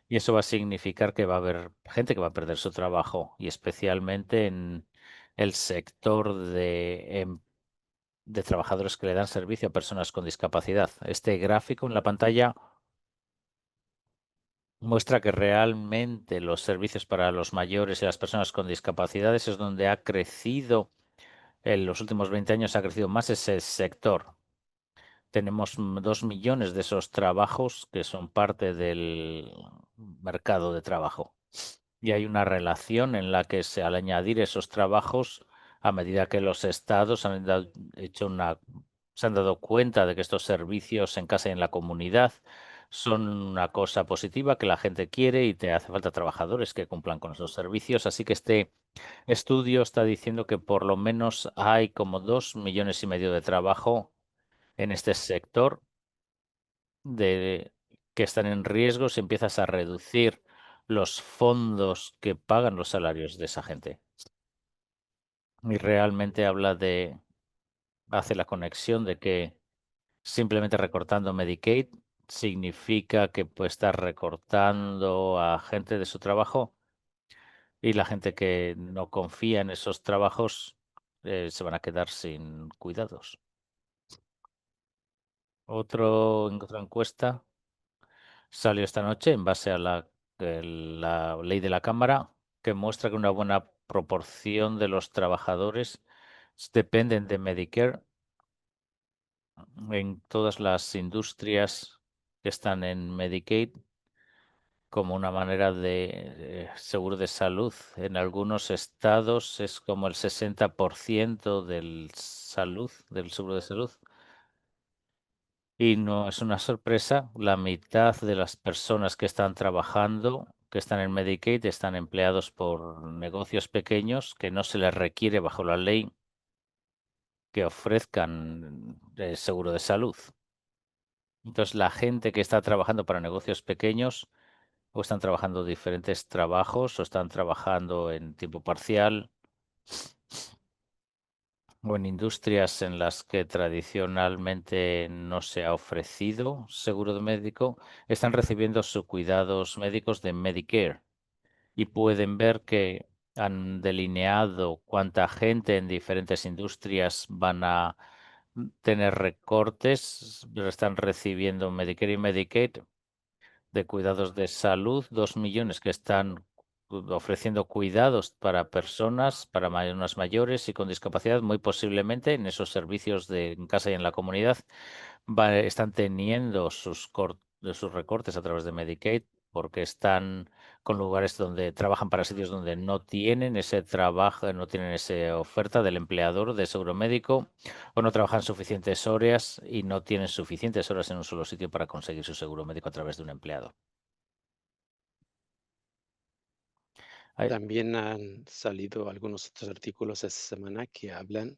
y eso va a significar que va a haber gente que va a perder su trabajo, y especialmente en el sector de trabajadores que le dan servicio a personas con discapacidad. Este gráfico en la pantalla muestra que realmente los servicios para los mayores y las personas con discapacidades es donde ha crecido, en los últimos 20 años ha crecido más ese sector. Tenemos 2 millones de esos trabajos que son parte del mercado de trabajo. Y hay una relación en la que al añadir esos trabajos, a medida que los estados se han dado cuenta de que estos servicios en casa y en la comunidad son una cosa positiva que la gente quiere, y te hace falta trabajadores que cumplan con esos servicios. Así que este estudio está diciendo que por lo menos hay como 2,5 millones de trabajo en este sector que están en riesgo si empiezas a reducir los fondos que pagan los salarios de esa gente. Y realmente hace la conexión de que simplemente recortando Medicaid significa que puede estar recortando a gente de su trabajo y la gente que no confía en esos trabajos se van a quedar sin cuidados. Otra encuesta salió esta noche en base a la ley de la Cámara que muestra que una buena proporción de los trabajadores dependen de Medicare en todas las industrias que están en Medicaid como una manera de seguro de salud. En algunos estados es como el 60% del seguro de salud. Y no es una sorpresa, la mitad de las personas que están trabajando, que están en Medicaid, están empleados por negocios pequeños que no se les requiere bajo la ley que ofrezcan seguro de salud. Entonces, la gente que está trabajando para negocios pequeños o están trabajando diferentes trabajos o están trabajando en tiempo parcial o en industrias en las que tradicionalmente no se ha ofrecido seguro de médico, están recibiendo sus cuidados médicos de Medicare y pueden ver que han delineado cuánta gente en diferentes industrias van a tener recortes, pero están recibiendo Medicare y Medicaid de cuidados de salud, 2 millones que están ofreciendo cuidados para personas, para personas mayores y con discapacidad, muy posiblemente en esos servicios de en casa y en la comunidad, están teniendo sus recortes a través de Medicaid porque están con lugares donde trabajan para sitios donde no tienen ese trabajo, no tienen esa oferta del empleador de seguro médico o no trabajan suficientes horas y no tienen suficientes horas en un solo sitio para conseguir su seguro médico a través de un empleado. Hay- También han salido algunos otros artículos esta semana que hablan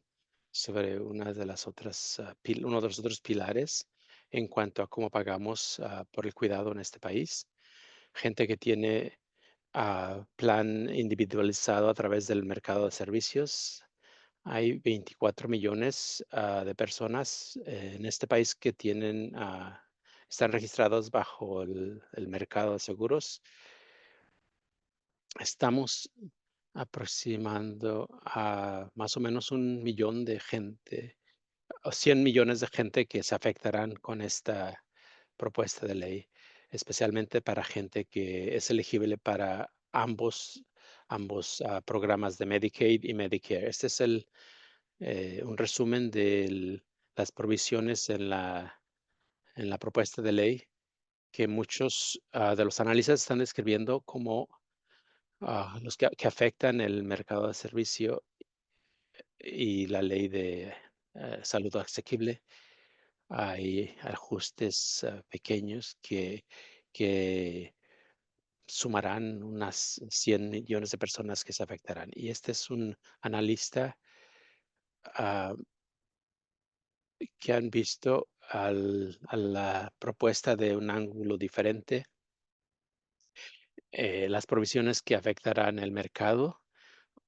sobre una de las otras, uno de los otros pilares en cuanto a cómo pagamos por el cuidado en este país. Gente que tiene plan individualizado a través del mercado de servicios. Hay 24 millones de personas en este país que están registrados bajo el mercado de seguros. Estamos aproximando a más o menos 1 millón de gente, o 100 millones de gente que se afectarán con esta propuesta de ley, especialmente para gente que es elegible para ambos programas de Medicaid y Medicare. Este es un resumen de las provisiones en la propuesta de ley que muchos de los analistas están describiendo como los que afectan el mercado de servicio y la ley de salud asequible. Hay ajustes pequeños que sumarán unas 100 millones de personas que se afectarán. Y este es un analista ah, que han visto a la propuesta de un ángulo diferente, las provisiones que afectarán el mercado,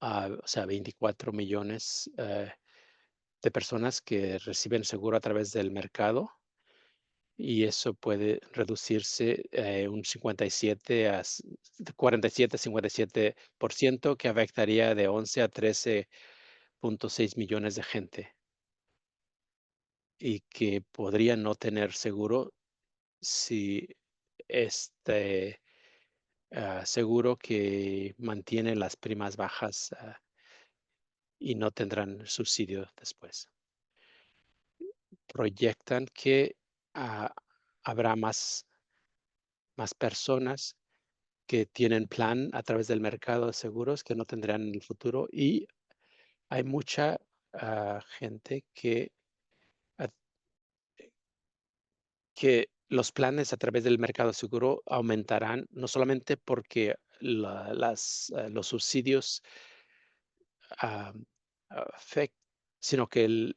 o sea, 24 millones de personas que reciben seguro a través del mercado y eso puede reducirse un 57 de 47 a 57% que afectaría de 11 a 13,6 millones de gente y que podría no tener seguro si este seguro que mantiene las primas bajas y no tendrán subsidio después. Proyectan que ah, habrá más personas que tienen plan a través del mercado de seguros que no tendrán en el futuro y hay mucha gente ah, que los planes a través del mercado seguro aumentarán, no solamente porque los subsidios ah, afect- sino que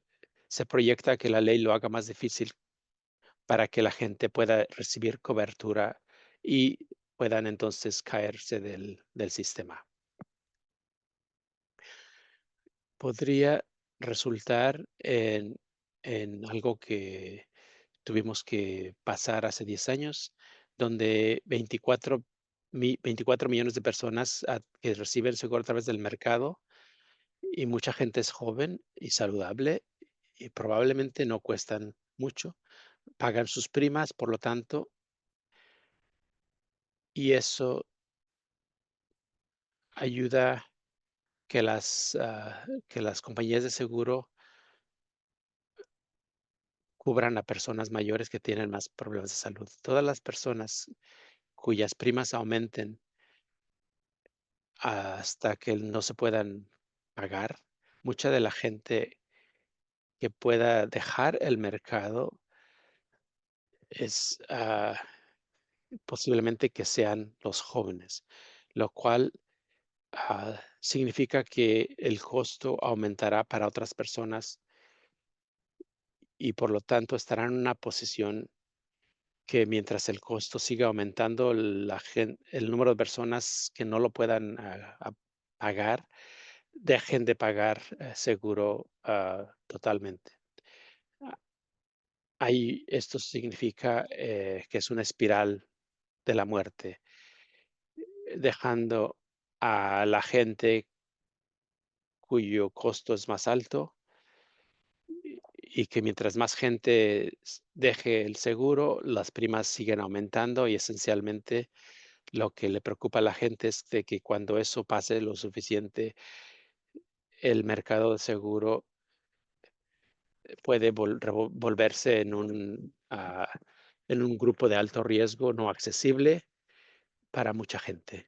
se proyecta que la ley lo haga más difícil para que la gente pueda recibir cobertura y puedan entonces caerse del sistema. Podría resultar en algo que tuvimos que pasar hace 10 años, donde 24 millones de personas que reciben seguro a través del mercado y mucha gente es joven y saludable y probablemente no cuestan mucho, pagan sus primas, por lo tanto, y eso ayuda que las compañías de seguro cubran a personas mayores que tienen más problemas de salud. Todas las personas cuyas primas aumenten hasta que no se puedan pagar, mucha de la gente que pueda dejar el mercado es, posiblemente que sean los jóvenes, lo cual, significa que el costo aumentará para otras personas y, por lo tanto, estarán en una posición que mientras el costo siga aumentando, el número de personas que no lo puedan, pagar, dejen de pagar, seguro, totalmente. Ah, esto significa, que es una espiral de la muerte, dejando a la gente cuyo costo es más alto y que mientras más gente deje el seguro, las primas siguen aumentando y esencialmente lo que le preocupa a la gente es de que cuando eso pase lo suficiente, el mercado de seguro puede volverse en un grupo de alto riesgo no accesible para mucha gente.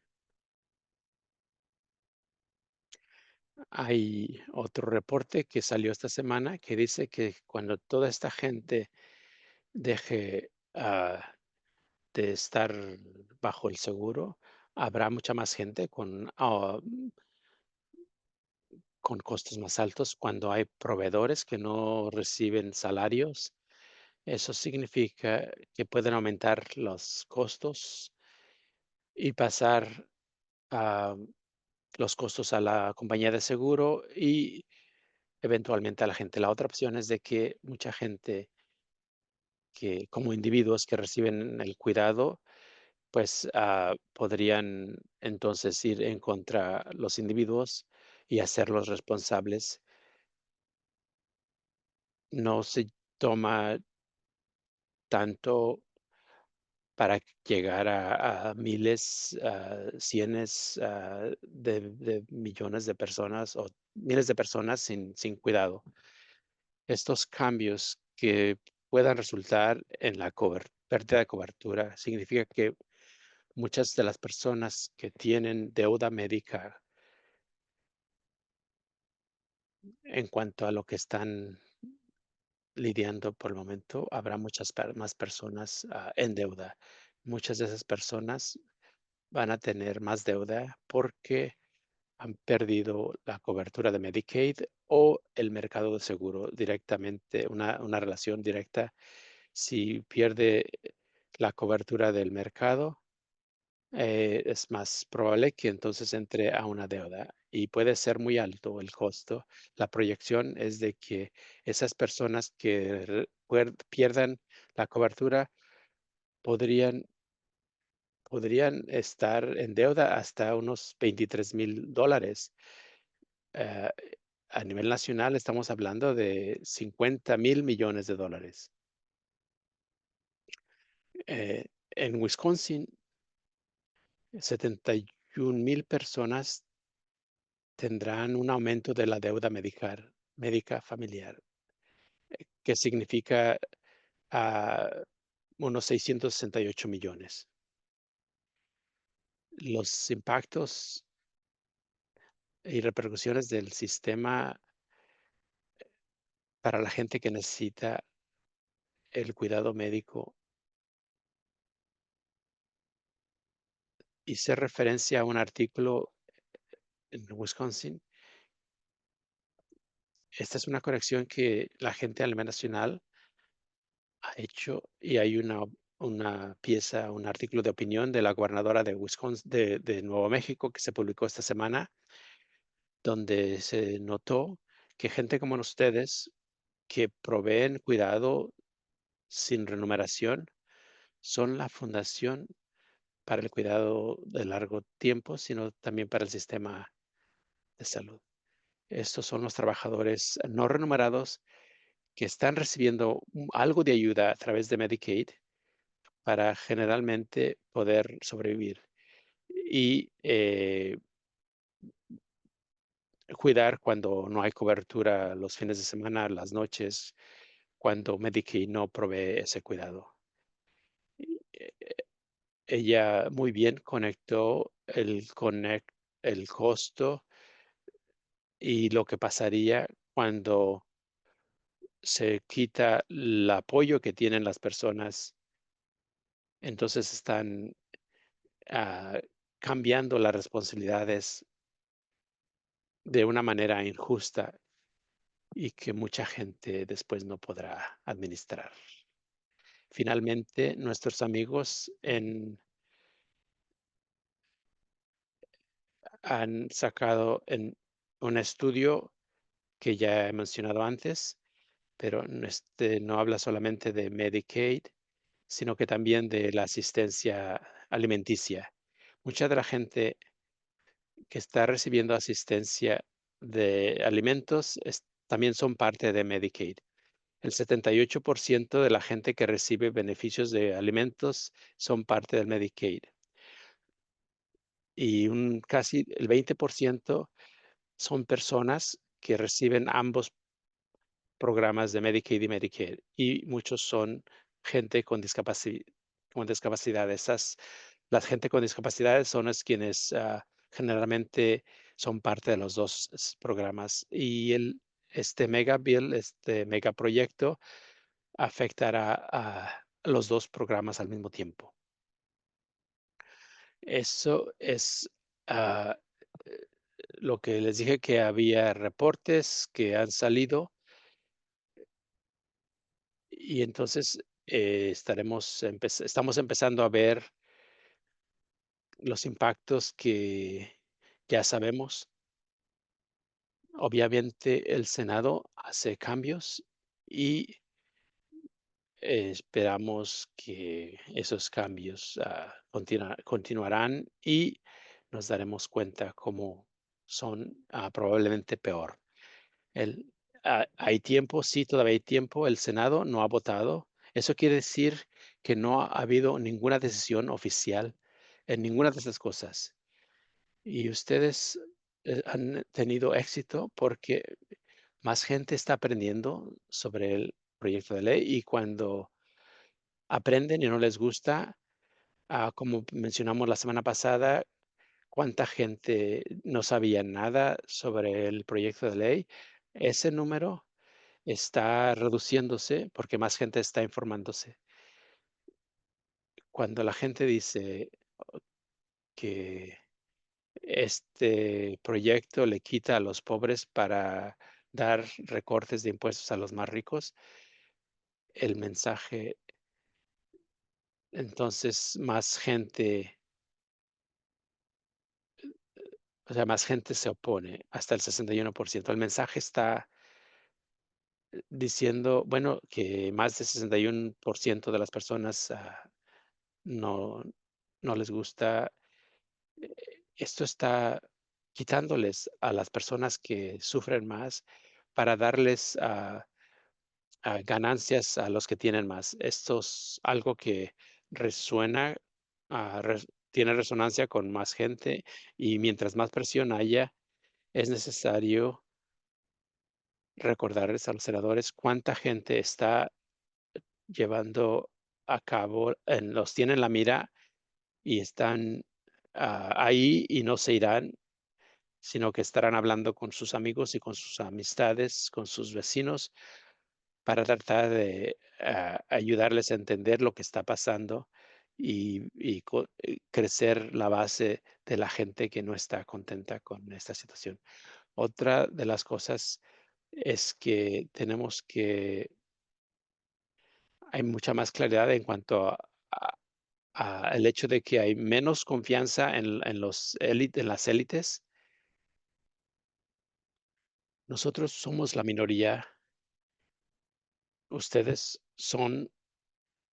Hay otro reporte que salió esta semana que dice que cuando toda esta gente deje, de estar bajo el seguro, habrá mucha más gente con costos más altos cuando hay proveedores que no reciben salarios. Eso significa que pueden aumentar los costos y pasar a los costos a la compañía de seguro y eventualmente a la gente. La otra opción es de que mucha gente que como individuos que reciben el cuidado, pues podrían entonces ir en contra los individuos y hacerlos responsables. No se toma tanto para llegar a miles, cienes, de millones de personas o miles de personas sin cuidado. Estos cambios que puedan resultar en la pérdida de cobertura significa que muchas de las personas que tienen deuda médica en cuanto a lo que están lidiando por el momento, habrá muchas más personas en deuda. Muchas de esas personas van a tener más deuda porque han perdido la cobertura de Medicaid o el mercado de seguro directamente, una relación directa. Si pierde la cobertura del mercado, es más probable que entonces entre a una deuda y puede ser muy alto el costo. La proyección es de que esas personas que pierdan la cobertura podrían estar en deuda hasta unos $23,000. Eh, a nivel nacional estamos hablando de $50,000 millones. En Wisconsin, 71,000 personas tendrán un aumento de la deuda médica familiar, que significa ah, unos 668 millones. Los impactos y repercusiones del sistema para la gente que necesita el cuidado médico. Hice referencia a un artículo en Wisconsin. Esta es una corrección que la gente a nivel nacional ha hecho y hay una pieza, un artículo de opinión de la gobernadora de Wisconsin, de Nuevo México, que se publicó esta semana, donde se notó que gente como ustedes que proveen cuidado sin remuneración son la fundación para el cuidado de largo tiempo, sino también para el sistema de salud. Estos son los trabajadores no remunerados que están recibiendo algo de ayuda a través de Medicaid para generalmente poder sobrevivir y cuidar cuando no hay cobertura los fines de semana, las noches, cuando Medicaid no provee ese cuidado. Y, ella muy bien conectó el costo y lo que pasaría cuando se quita el apoyo que tienen las personas, entonces están ah, cambiando las responsabilidades de una manera injusta y que mucha gente después no podrá administrar. Finalmente, nuestros amigos han sacado en un estudio que ya he mencionado antes, pero no habla solamente de Medicaid, sino que también de la asistencia alimenticia. Mucha de la gente que está recibiendo asistencia de alimentos también son parte de Medicaid. El 78% de la gente que recibe beneficios de alimentos son parte del Medicaid y casi el 20% son personas que reciben ambos programas de Medicaid y Medicare y muchos son gente con discapacidad. Las gente con discapacidades son las quienes generalmente son parte de los dos programas y este mega bill, este megaproyecto afectará a los dos programas al mismo tiempo. Eso es ah, eh, lo que les dije que había reportes que han salido y entonces estamos empezando a ver los impactos que ya sabemos. Obviamente el Senado hace cambios y esperamos que esos cambios continuarán y nos daremos cuenta cómo son probablemente peor. Hay tiempo, sí, todavía hay tiempo. El Senado no ha votado. Eso quiere decir que no ha habido ninguna decisión oficial en ninguna de esas cosas. Y ustedes han tenido éxito porque más gente está aprendiendo sobre el proyecto de ley y cuando aprenden y no les gusta, como mencionamos la semana pasada, cuánta gente no sabía nada sobre el proyecto de ley. Ese número está reduciéndose porque más gente está informándose. Cuando la gente dice que este proyecto le quita a los pobres para dar recortes de impuestos a los más ricos, el mensaje, entonces más gente, o sea, más gente se opone, hasta el 61%. El mensaje está diciendo, bueno, que más del 61% de las personas no, no les gusta. Esto está quitándoles a las personas que sufren más para darles ganancias a los que tienen más. Esto es algo que resuena, tiene resonancia con más gente y mientras más presión haya, es necesario recordarles a los senadores cuánta gente está llevando a cabo, los tienen en la mira y están ahí y no se irán, sino que estarán hablando con sus amigos y con sus amistades, con sus vecinos, para tratar de ayudarles a entender lo que está pasando y crecer la base de la gente que no está contenta con esta situación. Otra de las cosas es que hay mucha más claridad en cuanto el hecho de que hay menos confianza en las élites. Nosotros somos la minoría, ustedes son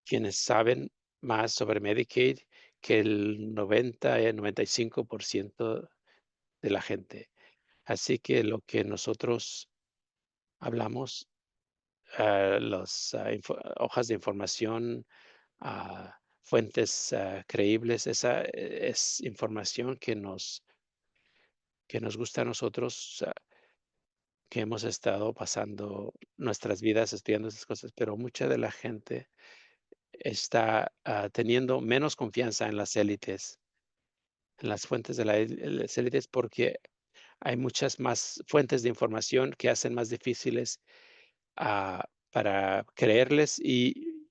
quienes saben más sobre Medicaid que el 95% de la gente. Así que lo que nosotros hablamos, las hojas de información, fuentes creíbles, esa es información que nos gusta a nosotros, que hemos estado pasando nuestras vidas estudiando esas cosas, pero mucha de la gente está teniendo menos confianza en las élites, en las fuentes de las élites, porque hay muchas más fuentes de información que hacen más difíciles para creerles y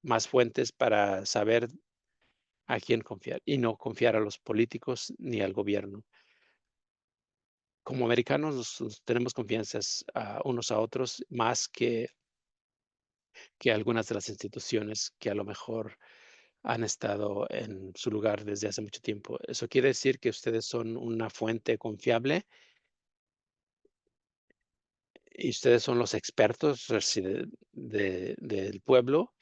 más fuentes para saber a quién confiar y no confiar a los políticos ni al gobierno. Como americanos nos tenemos confianzas unos a otros más que algunas de las instituciones que a lo mejor han estado en su lugar desde hace mucho tiempo. Eso quiere decir que ustedes son una fuente confiable y ustedes son los expertos del pueblo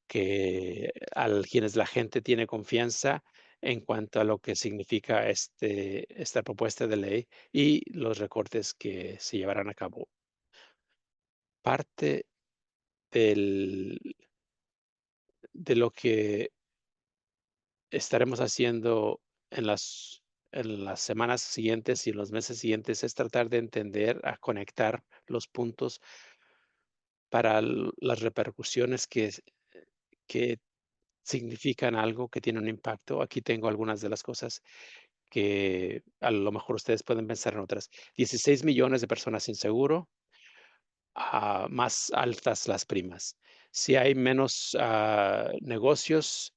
quienes la gente tiene confianza en cuanto a lo que significa esta propuesta de ley y los recortes que se llevarán a cabo. Parte del, de lo que estaremos haciendo en las semanas siguientes y en los meses siguientes es tratar de entender, a conectar los puntos para las repercusiones que significan algo, que tiene un impacto. Aquí tengo algunas de las cosas que a lo mejor ustedes pueden pensar en otras. 16 millones de personas sin seguro, más altas las primas. Si hay menos negocios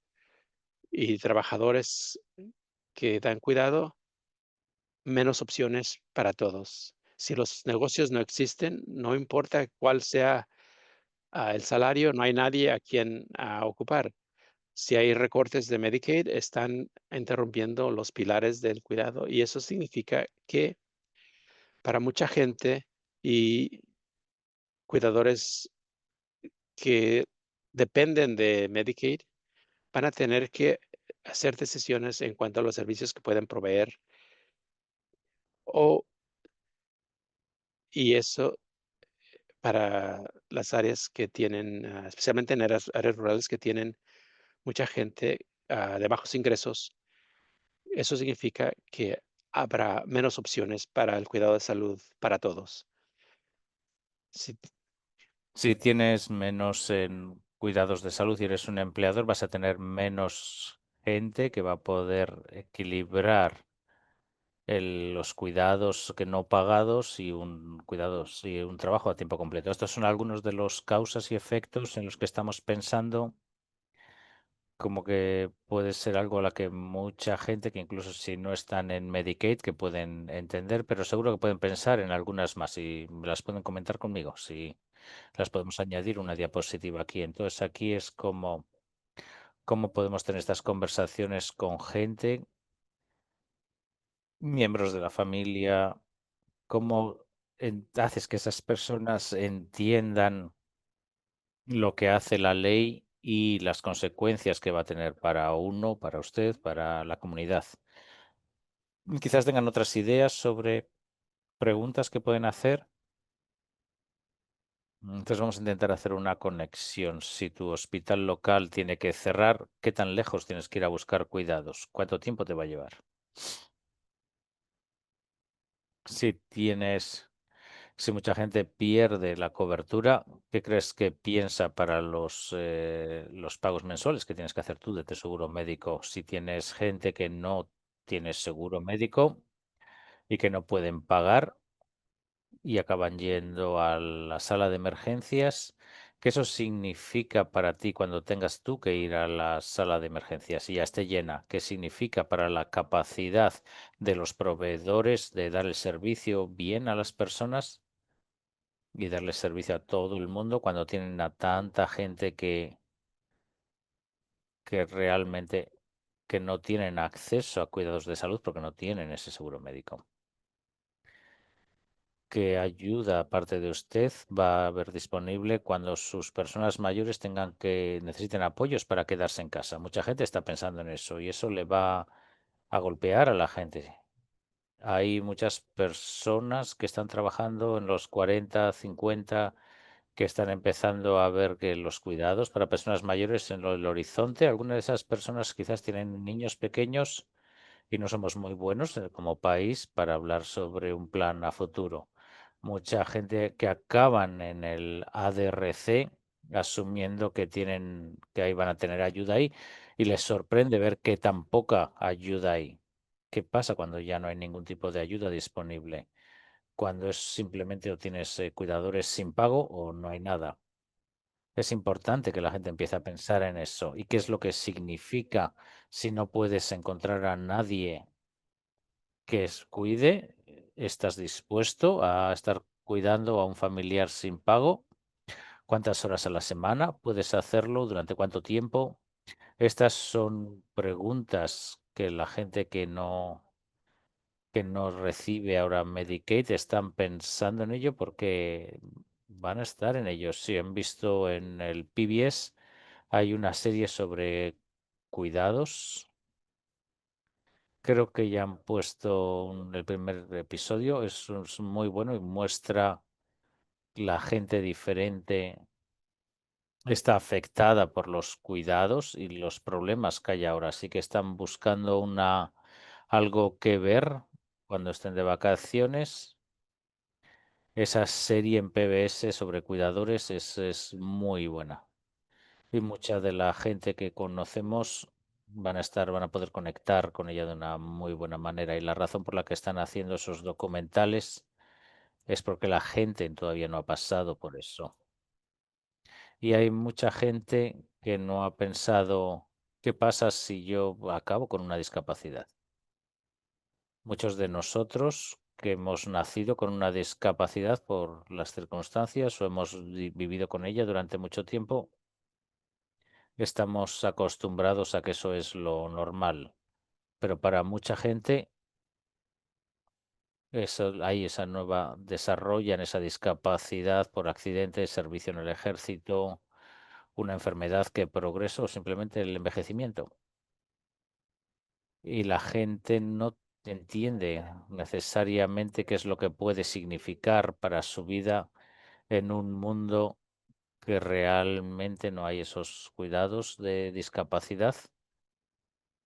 y trabajadores que dan cuidado, menos opciones para todos. Si los negocios no existen, no importa cuál sea el salario, no hay nadie a quien ocupar. Si hay recortes de Medicaid, están interrumpiendo los pilares del cuidado y eso significa que para mucha gente y cuidadores que dependen de Medicaid van a tener que hacer decisiones en cuanto a los servicios que pueden proveer o y eso para las áreas que tienen, especialmente en áreas rurales que tienen mucha gente de bajos ingresos. Eso significa que habrá menos opciones para el cuidado de salud para todos. Sí, Si tienes menos en cuidados de salud y eres un empleador, vas a tener menos gente que va a poder equilibrar los cuidados que no pagados y un trabajo a tiempo completo. Estos son algunos de los causas y efectos en los que estamos pensando como que puede ser algo a la que mucha gente, que incluso si no están en Medicaid, que pueden entender, pero seguro que pueden pensar en algunas más y me las pueden comentar conmigo. Si las podemos añadir una diapositiva aquí. Entonces aquí es como cómo podemos tener estas conversaciones con gente, miembros de la familia, cómo haces que esas personas entiendan lo que hace la ley y las consecuencias que va a tener para uno, para usted, para la comunidad. Quizás tengan otras ideas sobre preguntas que pueden hacer. Entonces vamos a intentar hacer una conexión. Si tu hospital local tiene que cerrar, ¿qué tan lejos tienes que ir a buscar cuidados? ¿Cuánto tiempo te va a llevar? Si tienes, si mucha gente pierde la cobertura, ¿qué crees que piensa para los pagos mensuales que tienes que hacer tú de tu seguro médico? Si tienes gente que no tiene seguro médico y que no pueden pagar, y acaban yendo a la sala de emergencias. ¿Qué eso significa para ti cuando tengas tú que ir a la sala de emergencias y ya esté llena? ¿Qué significa para la capacidad de los proveedores de dar el servicio bien a las personas y darles servicio a todo el mundo cuando tienen a tanta gente que realmente que no tienen acceso a cuidados de salud porque no tienen ese seguro médico? ¿Qué ayuda aparte de usted va a haber disponible cuando sus personas mayores tengan que necesiten apoyos para quedarse en casa? Mucha gente está pensando en eso y eso le va a golpear a la gente. Hay muchas personas que están trabajando en los 40, 50, que están empezando a ver que los cuidados para personas mayores en el horizonte. Algunas de esas personas quizás tienen niños pequeños y no somos muy buenos como país para hablar sobre un plan a futuro. Mucha gente que acaban en el ADRC asumiendo que tienen, que ahí van a tener ayuda ahí y les sorprende ver que tan poca ayuda hay. ¿Qué pasa cuando ya no hay ningún tipo de ayuda disponible? Cuando es simplemente o tienes cuidadores sin pago o no hay nada. Es importante que la gente empiece a pensar en eso. ¿Y qué es lo que significa si no puedes encontrar a nadie que cuide? ¿Estás dispuesto a estar cuidando a un familiar sin pago? ¿Cuántas horas a la semana puedes hacerlo? ¿Durante cuánto tiempo? Estas son preguntas que la gente que no recibe ahora Medicaid están pensando en ello porque van a estar en ello. Si han visto en el PBS, hay una serie sobre cuidados. Creo que ya han puesto el primer episodio. Es muy bueno y muestra la gente diferente está afectada por los cuidados y los problemas que hay ahora. Así que están buscando algo que ver cuando estén de vacaciones. Esa serie en PBS sobre cuidadores es muy buena. Y mucha de la gente que conocemos van a poder conectar con ella de una muy buena manera. Y la razón por la que están haciendo esos documentales es porque la gente todavía no ha pasado por eso. Y hay mucha gente que no ha pensado, ¿qué pasa si yo acabo con una discapacidad? Muchos de nosotros que hemos nacido con una discapacidad por las circunstancias o hemos vivido con ella durante mucho tiempo, estamos acostumbrados a que eso es lo normal. Pero para mucha gente, hay esa nueva, desarrollan esa discapacidad por accidente, servicio en el ejército, una enfermedad que progreso o simplemente el envejecimiento. Y la gente no entiende necesariamente qué es lo que puede significar para su vida en un mundo que realmente no hay esos cuidados de discapacidad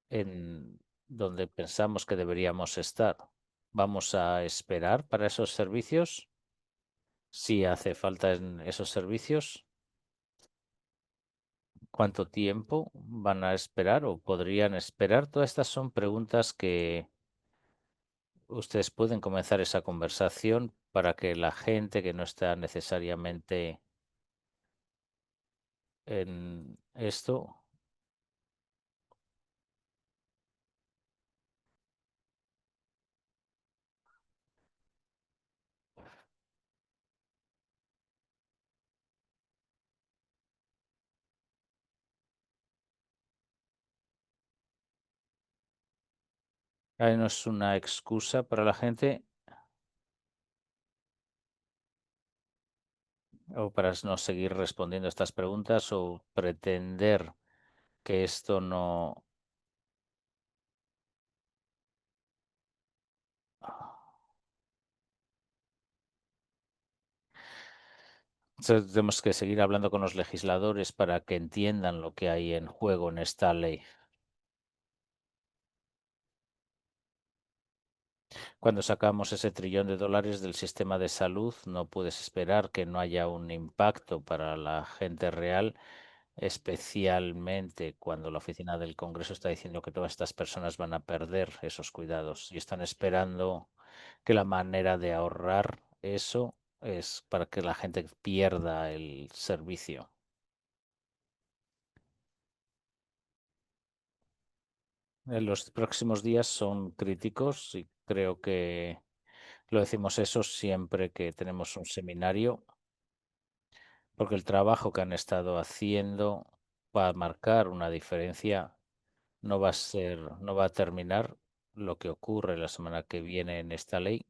en donde pensamos que deberíamos estar. ¿Vamos a esperar para esos servicios? Si hace falta en esos servicios, ¿cuánto tiempo van a esperar o podrían esperar? Todas estas son preguntas que ustedes pueden comenzar esa conversación para que la gente que no está necesariamente en esto, no es una excusa para la gente o para no seguir respondiendo a estas preguntas o pretender que esto no. Tenemos que seguir hablando con los legisladores para que entiendan lo que hay en juego en esta ley. Cuando sacamos ese $1 trillón del sistema de salud, no puedes esperar que no haya un impacto para la gente real, especialmente cuando la oficina del Congreso está diciendo que todas estas personas van a perder esos cuidados y están esperando que la manera de ahorrar eso es para que la gente pierda el servicio. Los próximos días son críticos y creo que lo decimos eso siempre que tenemos un seminario, porque el trabajo que han estado haciendo va a marcar una diferencia. No va a terminar lo que ocurre la semana que viene en esta ley.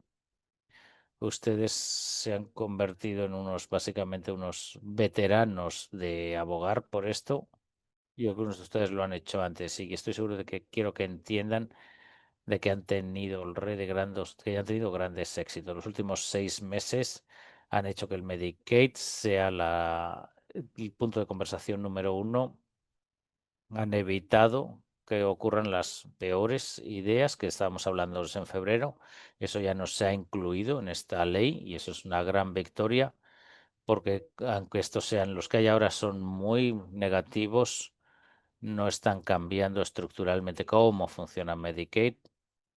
Ustedes se han convertido en básicamente unos veteranos de abogar por esto y algunos de ustedes lo han hecho antes y estoy seguro de que quiero que entiendan de que han tenido el rey de grandes, que han tenido grandes éxitos. Los últimos 6 meses han hecho que el Medicaid sea el punto de conversación número uno. Han evitado que ocurran las peores ideas que estábamos hablando en febrero. Eso ya no se ha incluido en esta ley y eso es una gran victoria porque aunque estos sean los que hay ahora son muy negativos, no están cambiando estructuralmente cómo funciona Medicaid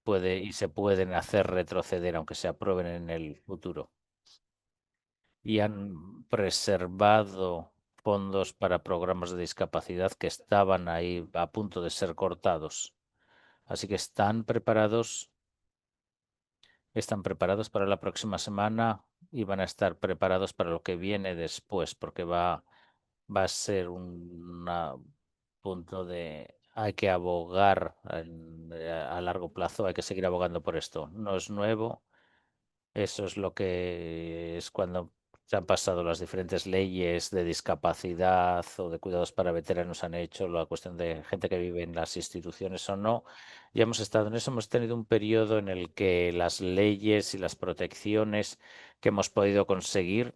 y se pueden hacer retroceder aunque se aprueben en el futuro. Y han preservado fondos para programas de discapacidad que estaban ahí a punto de ser cortados. Así que están preparados para la próxima semana y van a estar preparados para lo que viene después, porque va a ser un punto de hay que abogar a largo plazo, hay que seguir abogando por esto. No es nuevo, eso es lo que es cuando se han pasado las diferentes leyes de discapacidad o de cuidados para veteranos han hecho, la cuestión de gente que vive en las instituciones o no. Ya hemos estado en eso, hemos tenido un periodo en el que las leyes y las protecciones que hemos podido conseguir,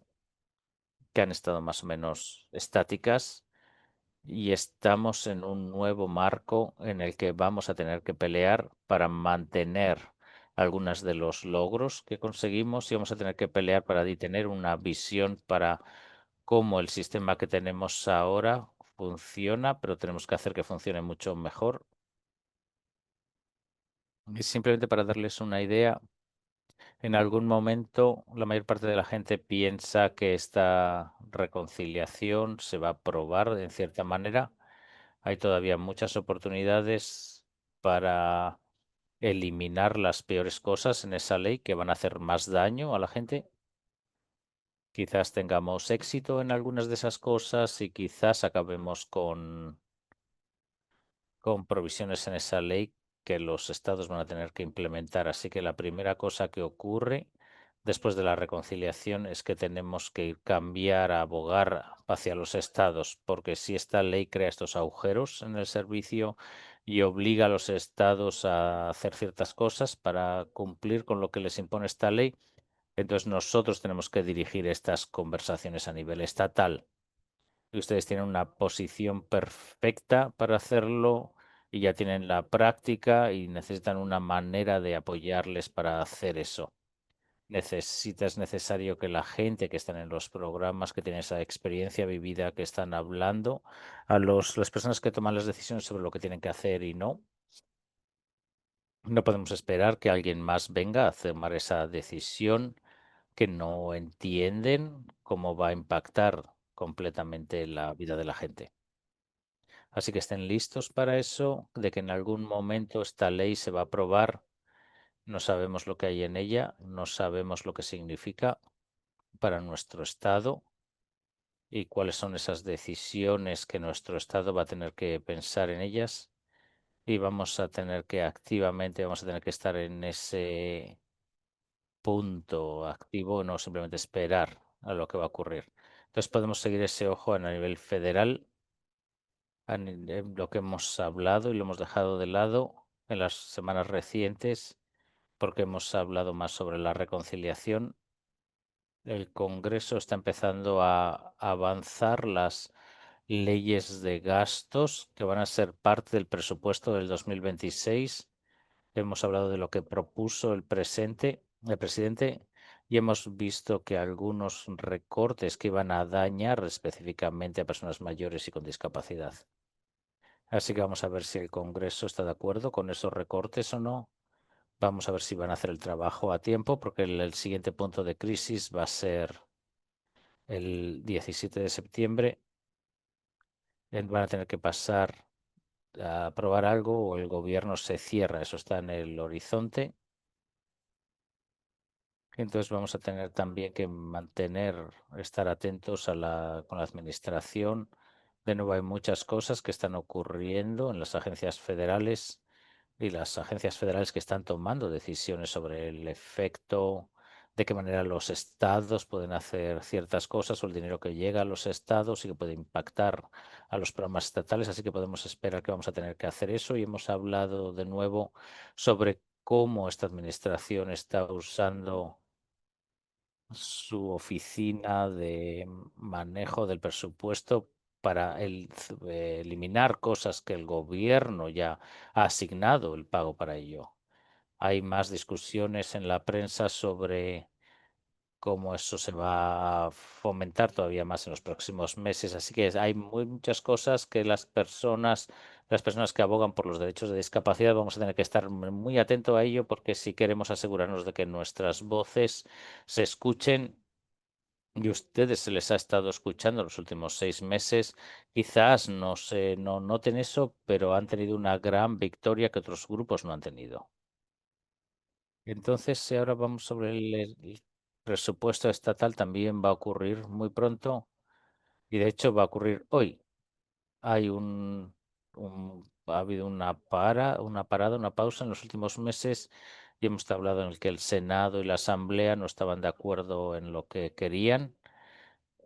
que han estado más o menos estáticas, y estamos en un nuevo marco en el que vamos a tener que pelear para mantener algunos de los logros que conseguimos y vamos a tener que pelear para tener una visión para cómo el sistema que tenemos ahora funciona, pero tenemos que hacer que funcione mucho mejor. Y simplemente para darles una idea, en algún momento la mayor parte de la gente piensa que esta reconciliación se va a aprobar en cierta manera. Hay todavía muchas oportunidades para eliminar las peores cosas en esa ley que van a hacer más daño a la gente. Quizás tengamos éxito en algunas de esas cosas y quizás acabemos con provisiones en esa ley que los estados van a tener que implementar. Así que la primera cosa que ocurre después de la reconciliación es que tenemos que cambiar a abogar hacia los estados, porque si esta ley crea estos agujeros en el servicio y obliga a los estados a hacer ciertas cosas para cumplir con lo que les impone esta ley, entonces nosotros tenemos que dirigir estas conversaciones a nivel estatal y ustedes tienen una posición perfecta para hacerlo y ya tienen la práctica y necesitan una manera de apoyarles para hacer eso. Es necesario que la gente que están en los programas, que tienen esa experiencia vivida, que están hablando a las personas que toman las decisiones sobre lo que tienen que hacer y no. No podemos esperar que alguien más venga a tomar esa decisión que no entienden cómo va a impactar completamente la vida de la gente. Así que estén listos para eso, de que en algún momento esta ley se va a aprobar. No sabemos lo que hay en ella, no sabemos lo que significa para nuestro Estado y cuáles son esas decisiones que nuestro Estado va a tener que pensar en ellas y vamos a tener que estar en ese punto activo, no simplemente esperar a lo que va a ocurrir. Entonces podemos seguir ese ojo a nivel federal lo que hemos hablado y lo hemos dejado de lado en las semanas recientes porque hemos hablado más sobre la reconciliación. El Congreso está empezando a avanzar las leyes de gastos que van a ser parte del presupuesto del 2026. Hemos hablado de lo que propuso el presidente, y hemos visto que algunos recortes que iban a dañar específicamente a personas mayores y con discapacidad. Así que vamos a ver si el Congreso está de acuerdo con esos recortes o no. Vamos a ver si van a hacer el trabajo a tiempo, porque el siguiente punto de crisis va a ser el 17 de septiembre. Van a tener que pasar a aprobar algo o el gobierno se cierra. Eso está en el horizonte. Entonces vamos a tener también que estar atentos con la administración. De nuevo, hay muchas cosas que están ocurriendo en las agencias federales y las agencias federales que están tomando decisiones sobre el efecto de qué manera los estados pueden hacer ciertas cosas o el dinero que llega a los estados y que puede impactar a los programas estatales. Así que podemos esperar que vamos a tener que hacer eso y hemos hablado de nuevo sobre cómo esta administración está usando su oficina de manejo del presupuesto para eliminar cosas que el gobierno ya ha asignado el pago para ello. Hay más discusiones en la prensa sobre cómo eso se va a fomentar todavía más en los próximos meses. Así que hay muchas cosas que las personas que abogan por los derechos de discapacidad, vamos a tener que estar muy atentos a ello porque si queremos asegurarnos de que nuestras voces se escuchen y ustedes se les ha estado escuchando los últimos 6 meses, quizás no noten eso, pero han tenido una gran victoria que otros grupos no han tenido. Entonces, si ahora vamos sobre el presupuesto estatal, también va a ocurrir muy pronto y de hecho va a ocurrir hoy. Hay ha habido una parada, una pausa en los últimos meses y hemos hablado en el que el Senado y la Asamblea no estaban de acuerdo en lo que querían.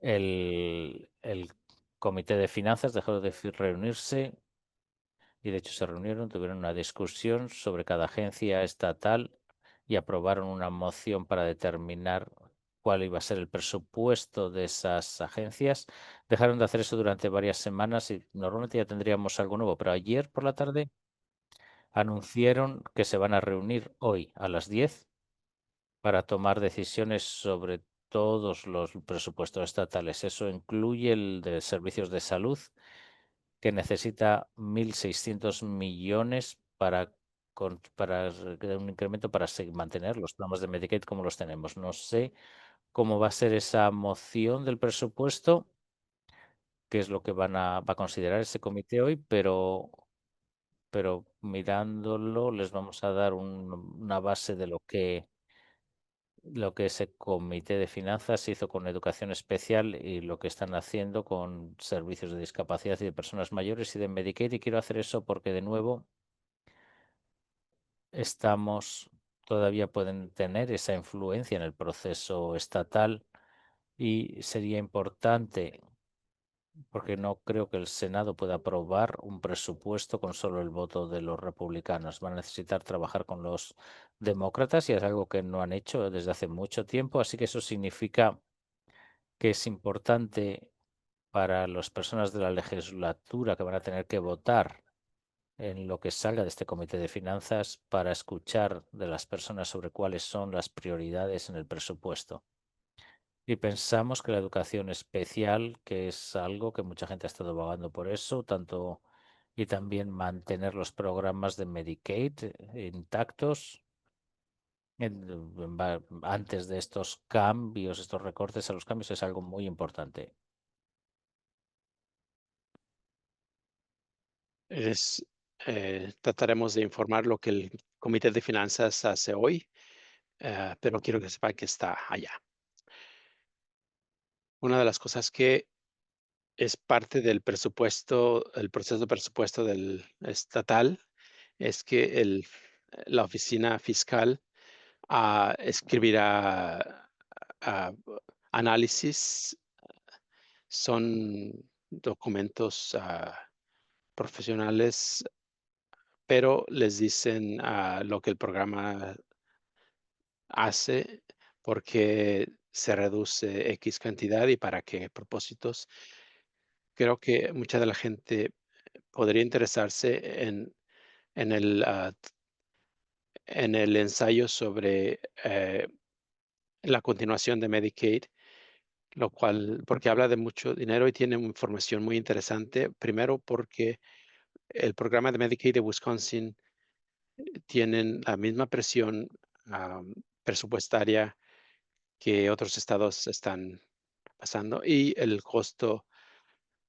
El Comité de Finanzas dejó de reunirse y de hecho se reunieron, tuvieron una discusión sobre cada agencia estatal y aprobaron una moción para determinar cuál iba a ser el presupuesto de esas agencias. Dejaron de hacer eso durante varias semanas y normalmente ya tendríamos algo nuevo, pero ayer por la tarde anunciaron que se van a reunir hoy a las 10 para tomar decisiones sobre todos los presupuestos estatales. Eso incluye el de servicios de salud, que necesita 1.600 millones para un incremento para mantener los programas de Medicaid como los tenemos. No sé cómo va a ser esa moción del presupuesto, qué es lo que va a considerar ese comité hoy, pero mirándolo les vamos a dar una base de lo que ese comité de finanzas hizo con educación especial y lo que están haciendo con servicios de discapacidad y de personas mayores y de Medicaid. Y quiero hacer eso porque, de nuevo, todavía pueden tener esa influencia en el proceso estatal y sería importante porque no creo que el Senado pueda aprobar un presupuesto con solo el voto de los republicanos. Van a necesitar trabajar con los demócratas y es algo que no han hecho desde hace mucho tiempo. Así que eso significa que es importante para las personas de la legislatura que van a tener que votar en lo que salga de este comité de finanzas para escuchar de las personas sobre cuáles son las prioridades en el presupuesto. Y pensamos que la educación especial, que es algo que mucha gente ha estado vagando por eso, y también mantener los programas de Medicaid intactos antes de estos cambios, estos recortes a los cambios, es algo muy importante. Es, trataremos de informar lo que el Comité de Finanzas hace hoy, pero quiero que sepa que está allá. Una de las cosas que es parte del presupuesto, el proceso de presupuesto del estatal, es que la oficina fiscal escribirá ah, análisis, son documentos profesionales, pero les dicen lo que el programa hace, porque se reduce X cantidad y para qué propósitos. Creo que mucha de la gente podría interesarse en en el ensayo sobre la continuación de Medicaid, lo cual, porque habla de mucho dinero y tiene información muy interesante. Primero, porque el programa de Medicaid de Wisconsin tienen la misma presión presupuestaria que otros estados están pasando y el costo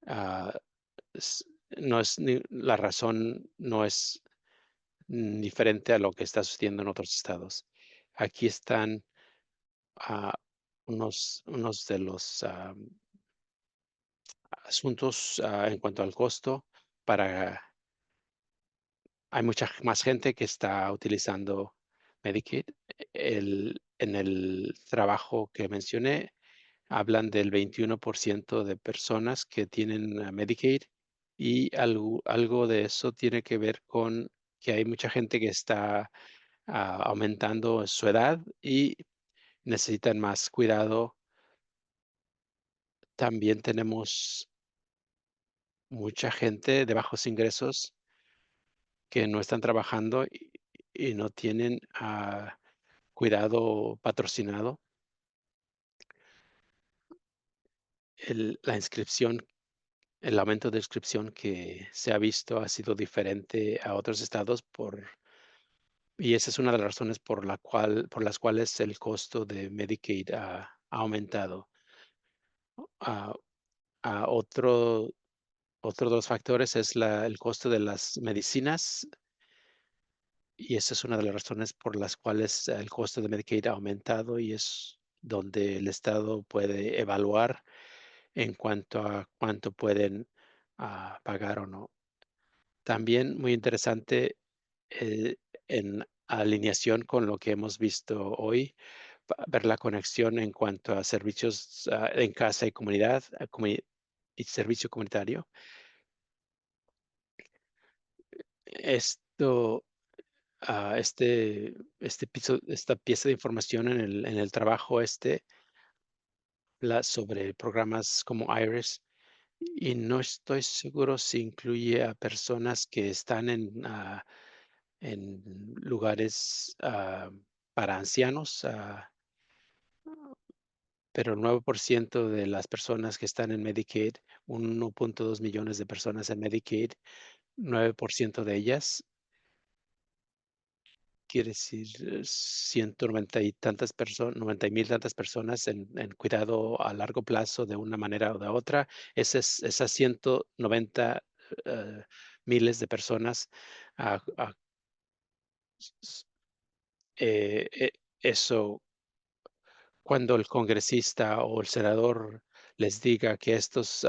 ah, no es la razón no es diferente a lo que está sucediendo en otros estados. Aquí están unos de los asuntos en cuanto al costo para hay mucha más gente que está utilizando Medicaid. en el trabajo que mencioné, hablan del 21% de personas que tienen Medicaid y algo de eso tiene que ver con que hay mucha gente que está aumentando su edad y necesitan más cuidado. También tenemos mucha gente de bajos ingresos que no están trabajando y no tienen cuidado patrocinado. La inscripción, el aumento de inscripción que se ha visto ha sido diferente a otros estados y esa es una de las razones por las cuales el costo de Medicaid ha aumentado. Ah, ah, otro, otro de los factores es el costo de las medicinas y esa es una de las razones por las cuales el costo de Medicaid ha aumentado y es donde el estado puede evaluar en cuanto a cuánto pueden pagar o no. También muy interesante eh, en alineación con lo que hemos visto hoy, ver la conexión en cuanto a servicios en casa y comunidad y servicio comunitario. Esto, esta pieza de información en el trabajo sobre programas como IRIS y no estoy seguro si incluye a personas que están en lugares para ancianos, pero el 9% de las personas que están en Medicaid, 1.2 millones de personas en Medicaid, 9% de ellas, quiere decir 190 y tantas personas, 90 mil tantas personas en cuidado a largo plazo de una manera o de otra. Esas 190 eh, miles de personas ah, ah, s- eso, cuando el congresista o el senador les diga que estos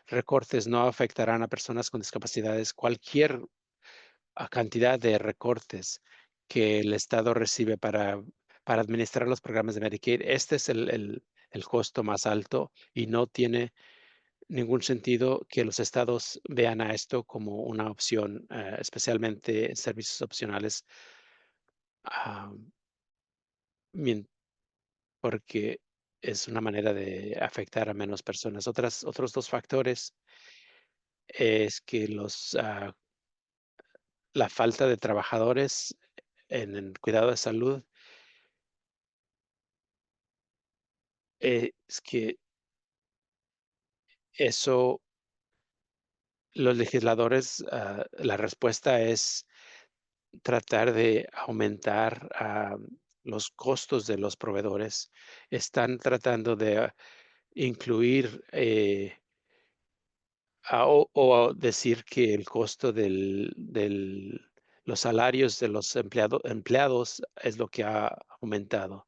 recortes no afectarán a personas con discapacidades, cualquier cantidad de recortes que el Estado recibe para administrar los programas de Medicaid, este es el costo más alto y no tiene ningún sentido que los estados vean a esto como una opción, especialmente en servicios opcionales. ah, Porque es una manera de afectar a menos personas. Otros dos factores es que la falta de trabajadores en el cuidado de salud es que eso, los legisladores, la respuesta es tratar de aumentar los costos de los proveedores. Están tratando de incluir o decir que el costo los salarios de los empleados es lo que ha aumentado.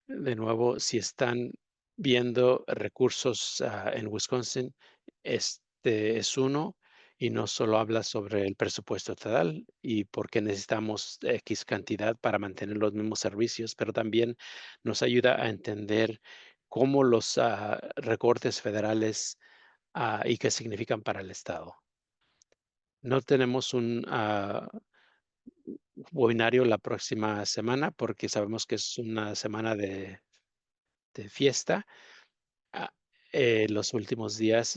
De nuevo, si están viendo recursos en Wisconsin, este es uno y no solo habla sobre el presupuesto estatal y por qué necesitamos X cantidad para mantener los mismos servicios, pero también nos ayuda a entender cómo los recortes federales y qué significan para el Estado. No tenemos un webinario la próxima semana porque sabemos que es una semana de fiesta. ah, los últimos días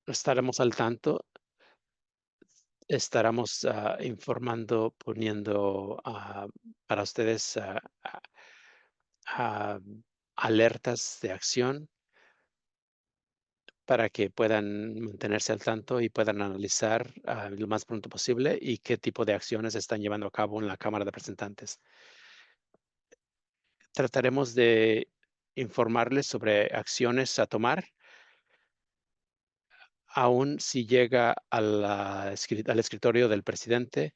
estaremos al tanto, estaremos informando, poniendo para ustedes ah, alertas de acción para que puedan mantenerse al tanto y puedan analizar lo más pronto posible y qué tipo de acciones están llevando a cabo en la Cámara de Representantes. Trataremos de informarles sobre acciones a tomar aún si llega al escritorio del presidente,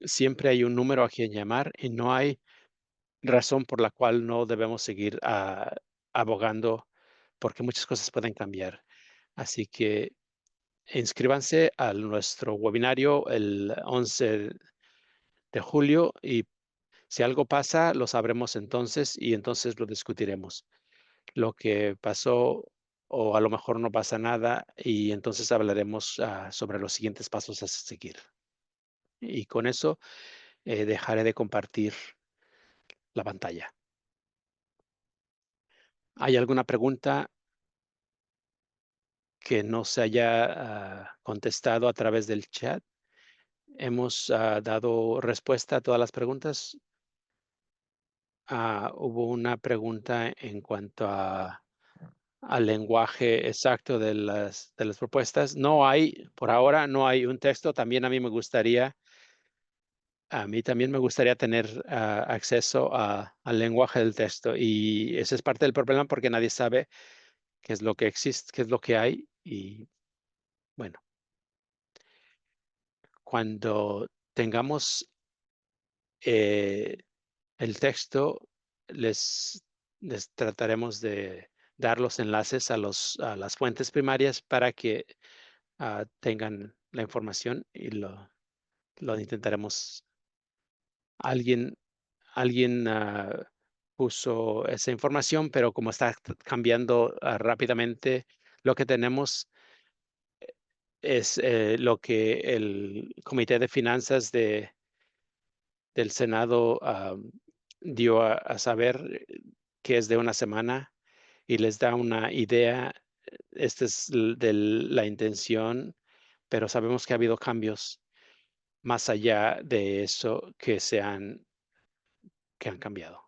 siempre hay un número a quien llamar y no hay razón por la cual no debemos seguir abogando porque muchas cosas pueden cambiar. Así que inscríbanse a nuestro webinario el 11 de julio y si algo pasa, lo sabremos entonces y entonces lo discutiremos. Lo que pasó o a lo mejor no pasa nada y entonces hablaremos sobre los siguientes pasos a seguir. Y con eso dejaré de compartir la pantalla. ¿Hay alguna pregunta que no se haya contestado a través del chat? ¿Hemos dado respuesta a todas las preguntas? Hubo una pregunta en cuanto al lenguaje exacto de las propuestas. No hay, por ahora, no hay un texto. También a mí también me gustaría tener acceso al lenguaje del texto y ese es parte del problema porque nadie sabe qué es lo que existe, qué es lo que hay y bueno, cuando tengamos eh, el texto, les, les trataremos de dar los enlaces a las fuentes primarias para que tengan la información y lo intentaremos. Alguien, alguien puso esa información, pero como está cambiando rápidamente, lo que tenemos es lo que el Comité de Finanzas del Senado dio a saber, que es de una semana y les da una idea. Esta es de la intención, pero sabemos que ha habido cambios más allá de eso que han cambiado.